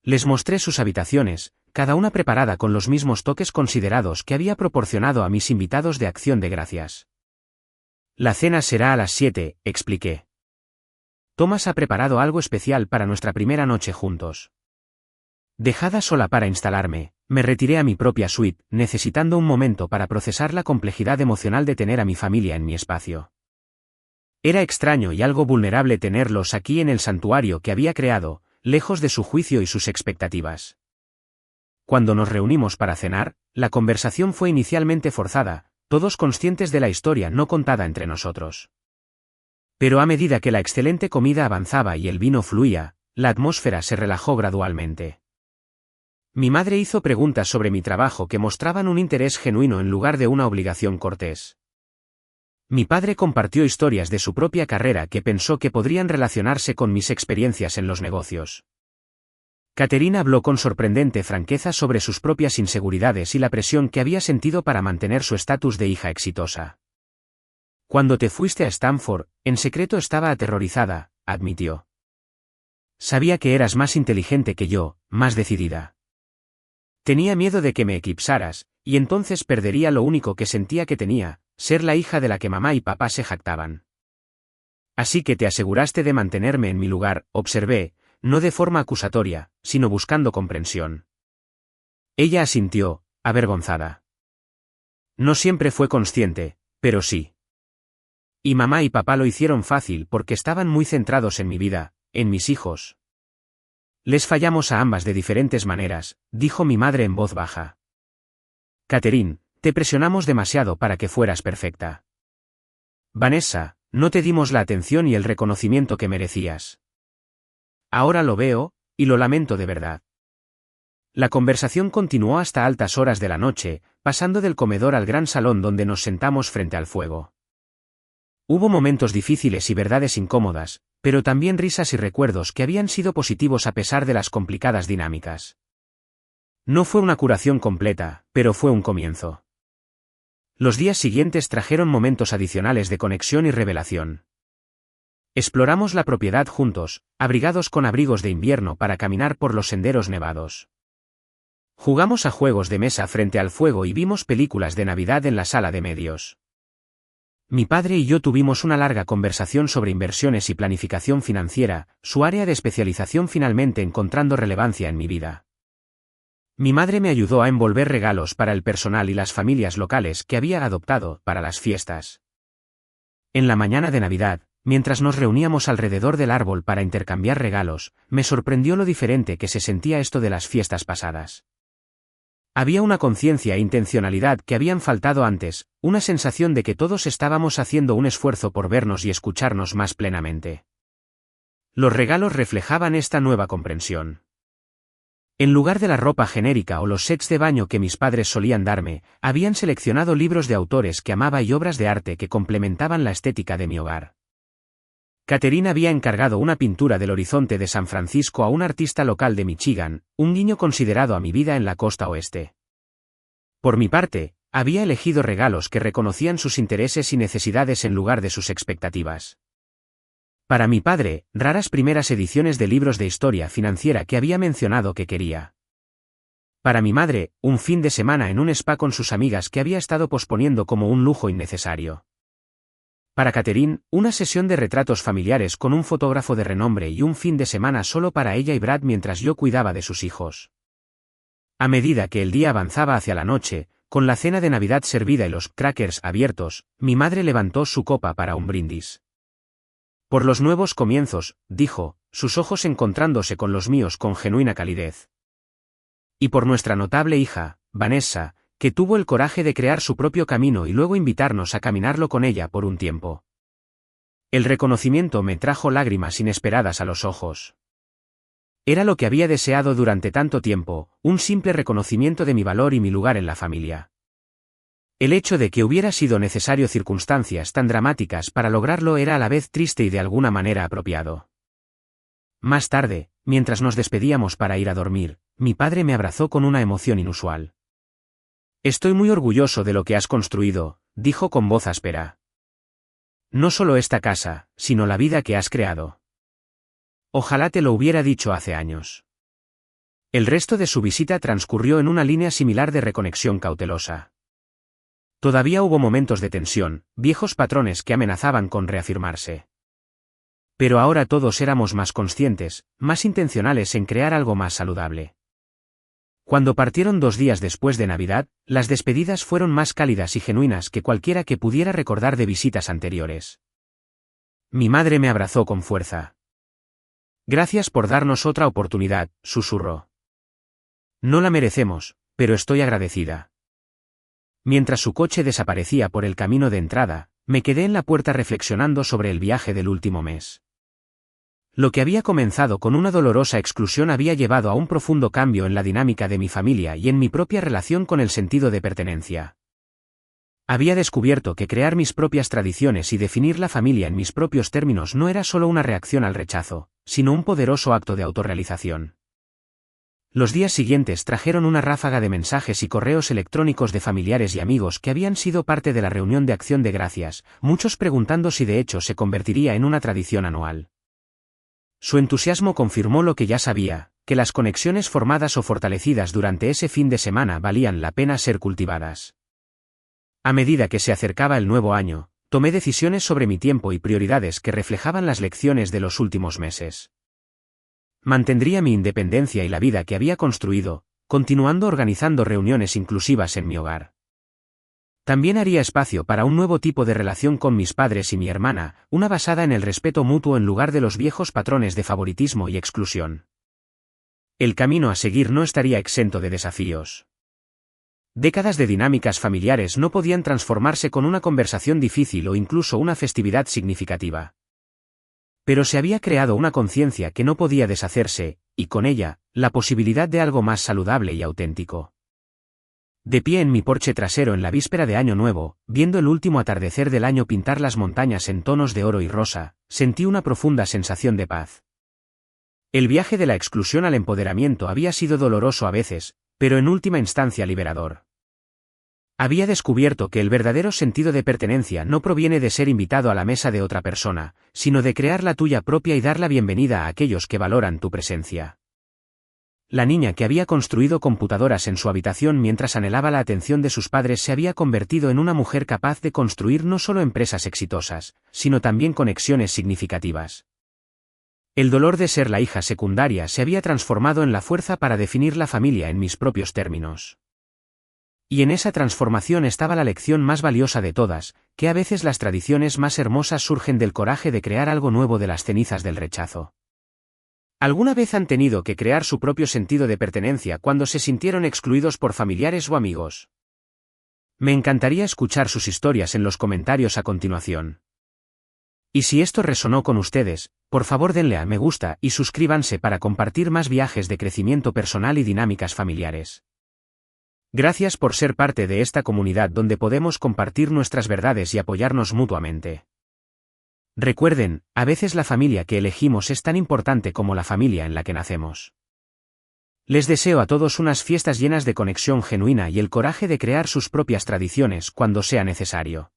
Les mostré sus habitaciones, cada una preparada con los mismos toques considerados que había proporcionado a mis invitados de Acción de Gracias. La cena será a las 7, expliqué. Thomas ha preparado algo especial para nuestra primera noche juntos. Dejada sola para instalarme, me retiré a mi propia suite, necesitando un momento para procesar la complejidad emocional de tener a mi familia en mi espacio. Era extraño y algo vulnerable tenerlos aquí en el santuario que había creado, lejos de su juicio y sus expectativas. Cuando nos reunimos para cenar, la conversación fue inicialmente forzada, todos conscientes de la historia no contada entre nosotros. Pero a medida que la excelente comida avanzaba y el vino fluía, la atmósfera se relajó gradualmente. Mi madre hizo preguntas sobre mi trabajo que mostraban un interés genuino en lugar de una obligación cortés. Mi padre compartió historias de su propia carrera que pensó que podrían relacionarse con mis experiencias en los negocios. Catherine habló con sorprendente franqueza sobre sus propias inseguridades y la presión que había sentido para mantener su estatus de hija exitosa. Cuando te fuiste a Stanford, en secreto estaba aterrorizada, admitió. Sabía que eras más inteligente que yo, más decidida. Tenía miedo de que me eclipsaras, y entonces perdería lo único que sentía que tenía, ser la hija de la que mamá y papá se jactaban. Así que te aseguraste de mantenerme en mi lugar, observé, no de forma acusatoria, sino buscando comprensión. Ella asintió, avergonzada. No siempre fue consciente, pero sí. Y mamá y papá lo hicieron fácil porque estaban muy centrados en mi vida, en mis hijos. Les fallamos a ambas de diferentes maneras, dijo mi madre en voz baja. Catherine, te presionamos demasiado para que fueras perfecta. Vanessa, no te dimos la atención y el reconocimiento que merecías. Ahora lo veo, y lo lamento de verdad. La conversación continuó hasta altas horas de la noche, pasando del comedor al gran salón donde nos sentamos frente al fuego. Hubo momentos difíciles y verdades incómodas, pero también risas y recuerdos que habían sido positivos a pesar de las complicadas dinámicas. No fue una curación completa, pero fue un comienzo. Los días siguientes trajeron momentos adicionales de conexión y revelación. Exploramos la propiedad juntos, abrigados con abrigos de invierno para caminar por los senderos nevados. Jugamos a juegos de mesa frente al fuego y vimos películas de Navidad en la sala de medios. Mi padre y yo tuvimos una larga conversación sobre inversiones y planificación financiera, su área de especialización finalmente encontrando relevancia en mi vida. Mi madre me ayudó a envolver regalos para el personal y las familias locales que había adoptado para las fiestas. En la mañana de Navidad, mientras nos reuníamos alrededor del árbol para intercambiar regalos, me sorprendió lo diferente que se sentía esto de las fiestas pasadas. Había una conciencia e intencionalidad que habían faltado antes, una sensación de que todos estábamos haciendo un esfuerzo por vernos y escucharnos más plenamente. Los regalos reflejaban esta nueva comprensión. En lugar de la ropa genérica o los sets de baño que mis padres solían darme, habían seleccionado libros de autores que amaba y obras de arte que complementaban la estética de mi hogar. Catherine había encargado una pintura del horizonte de San Francisco a un artista local de Michigan, un guiño considerado a mi vida en la costa oeste. Por mi parte, había elegido regalos que reconocían sus intereses y necesidades en lugar de sus expectativas. Para mi padre, raras primeras ediciones de libros de historia financiera que había mencionado que quería. Para mi madre, un fin de semana en un spa con sus amigas que había estado posponiendo como un lujo innecesario. Para Catherine, una sesión de retratos familiares con un fotógrafo de renombre y un fin de semana solo para ella y Brad mientras yo cuidaba de sus hijos. A medida que el día avanzaba hacia la noche, con la cena de Navidad servida y los crackers abiertos, mi madre levantó su copa para un brindis. Por los nuevos comienzos, dijo, sus ojos encontrándose con los míos con genuina calidez. Y por nuestra notable hija, Vanessa, que tuvo el coraje de crear su propio camino y luego invitarnos a caminarlo con ella por un tiempo. El reconocimiento me trajo lágrimas inesperadas a los ojos. Era lo que había deseado durante tanto tiempo, un simple reconocimiento de mi valor y mi lugar en la familia. El hecho de que hubiera sido necesario circunstancias tan dramáticas para lograrlo era a la vez triste y de alguna manera apropiado. Más tarde, mientras nos despedíamos para ir a dormir, mi padre me abrazó con una emoción inusual. Estoy muy orgulloso de lo que has construido, dijo con voz áspera. No solo esta casa, sino la vida que has creado. Ojalá te lo hubiera dicho hace años. El resto de su visita transcurrió en una línea similar de reconexión cautelosa. Todavía hubo momentos de tensión, viejos patrones que amenazaban con reafirmarse. Pero ahora todos éramos más conscientes, más intencionales en crear algo más saludable. Cuando partieron 2 días después de Navidad, las despedidas fueron más cálidas y genuinas que cualquiera que pudiera recordar de visitas anteriores. Mi madre me abrazó con fuerza. Gracias por darnos otra oportunidad, susurró. No la merecemos, pero estoy agradecida. Mientras su coche desaparecía por el camino de entrada, Me quedé en la puerta reflexionando sobre el viaje del último mes. Lo que había comenzado con una dolorosa exclusión había llevado a un profundo cambio en la dinámica de mi familia y en mi propia relación con el sentido de pertenencia. Había descubierto que crear mis propias tradiciones y definir la familia en mis propios términos no era solo una reacción al rechazo, sino un poderoso acto de autorrealización. Los días siguientes trajeron una ráfaga de mensajes y correos electrónicos de familiares y amigos que habían sido parte de la reunión de Acción de Gracias, muchos preguntando si de hecho se convertiría en una tradición anual. Su entusiasmo confirmó lo que ya sabía, que las conexiones formadas o fortalecidas durante ese fin de semana valían la pena ser cultivadas. A medida que se acercaba el nuevo año, tomé decisiones sobre mi tiempo y prioridades que reflejaban las lecciones de los últimos meses. Mantendría mi independencia y la vida que había construido, continuando organizando reuniones inclusivas en mi hogar. También haría espacio para un nuevo tipo de relación con mis padres y mi hermana, una basada en el respeto mutuo en lugar de los viejos patrones de favoritismo y exclusión. El camino a seguir no estaría exento de desafíos. Décadas de dinámicas familiares no podían transformarse con una conversación difícil o incluso una festividad significativa. Pero se había creado una conciencia que no podía deshacerse, y con ella, la posibilidad de algo más saludable y auténtico. De pie en mi porche trasero en la víspera de Año Nuevo, viendo el último atardecer del año pintar las montañas en tonos de oro y rosa, sentí una profunda sensación de paz. El viaje de la exclusión al empoderamiento había sido doloroso a veces, pero en última instancia liberador. Había descubierto que el verdadero sentido de pertenencia no proviene de ser invitado a la mesa de otra persona, sino de crear la tuya propia y dar la bienvenida a aquellos que valoran tu presencia. La niña que había construido computadoras en su habitación mientras anhelaba la atención de sus padres se había convertido en una mujer capaz de construir no solo empresas exitosas, sino también conexiones significativas. El dolor de ser la hija secundaria se había transformado en la fuerza para definir la familia en mis propios términos. Y en esa transformación estaba la lección más valiosa de todas, que a veces las tradiciones más hermosas surgen del coraje de crear algo nuevo de las cenizas del rechazo. ¿Alguna vez han tenido que crear su propio sentido de pertenencia cuando se sintieron excluidos por familiares o amigos? Me encantaría escuchar sus historias en los comentarios a continuación. Y si esto resonó con ustedes, por favor denle a me gusta y suscríbanse para compartir más viajes de crecimiento personal y dinámicas familiares. Gracias por ser parte de esta comunidad donde podemos compartir nuestras verdades y apoyarnos mutuamente. Recuerden, a veces la familia que elegimos es tan importante como la familia en la que nacemos. Les deseo a todos unas fiestas llenas de conexión genuina y el coraje de crear sus propias tradiciones cuando sea necesario.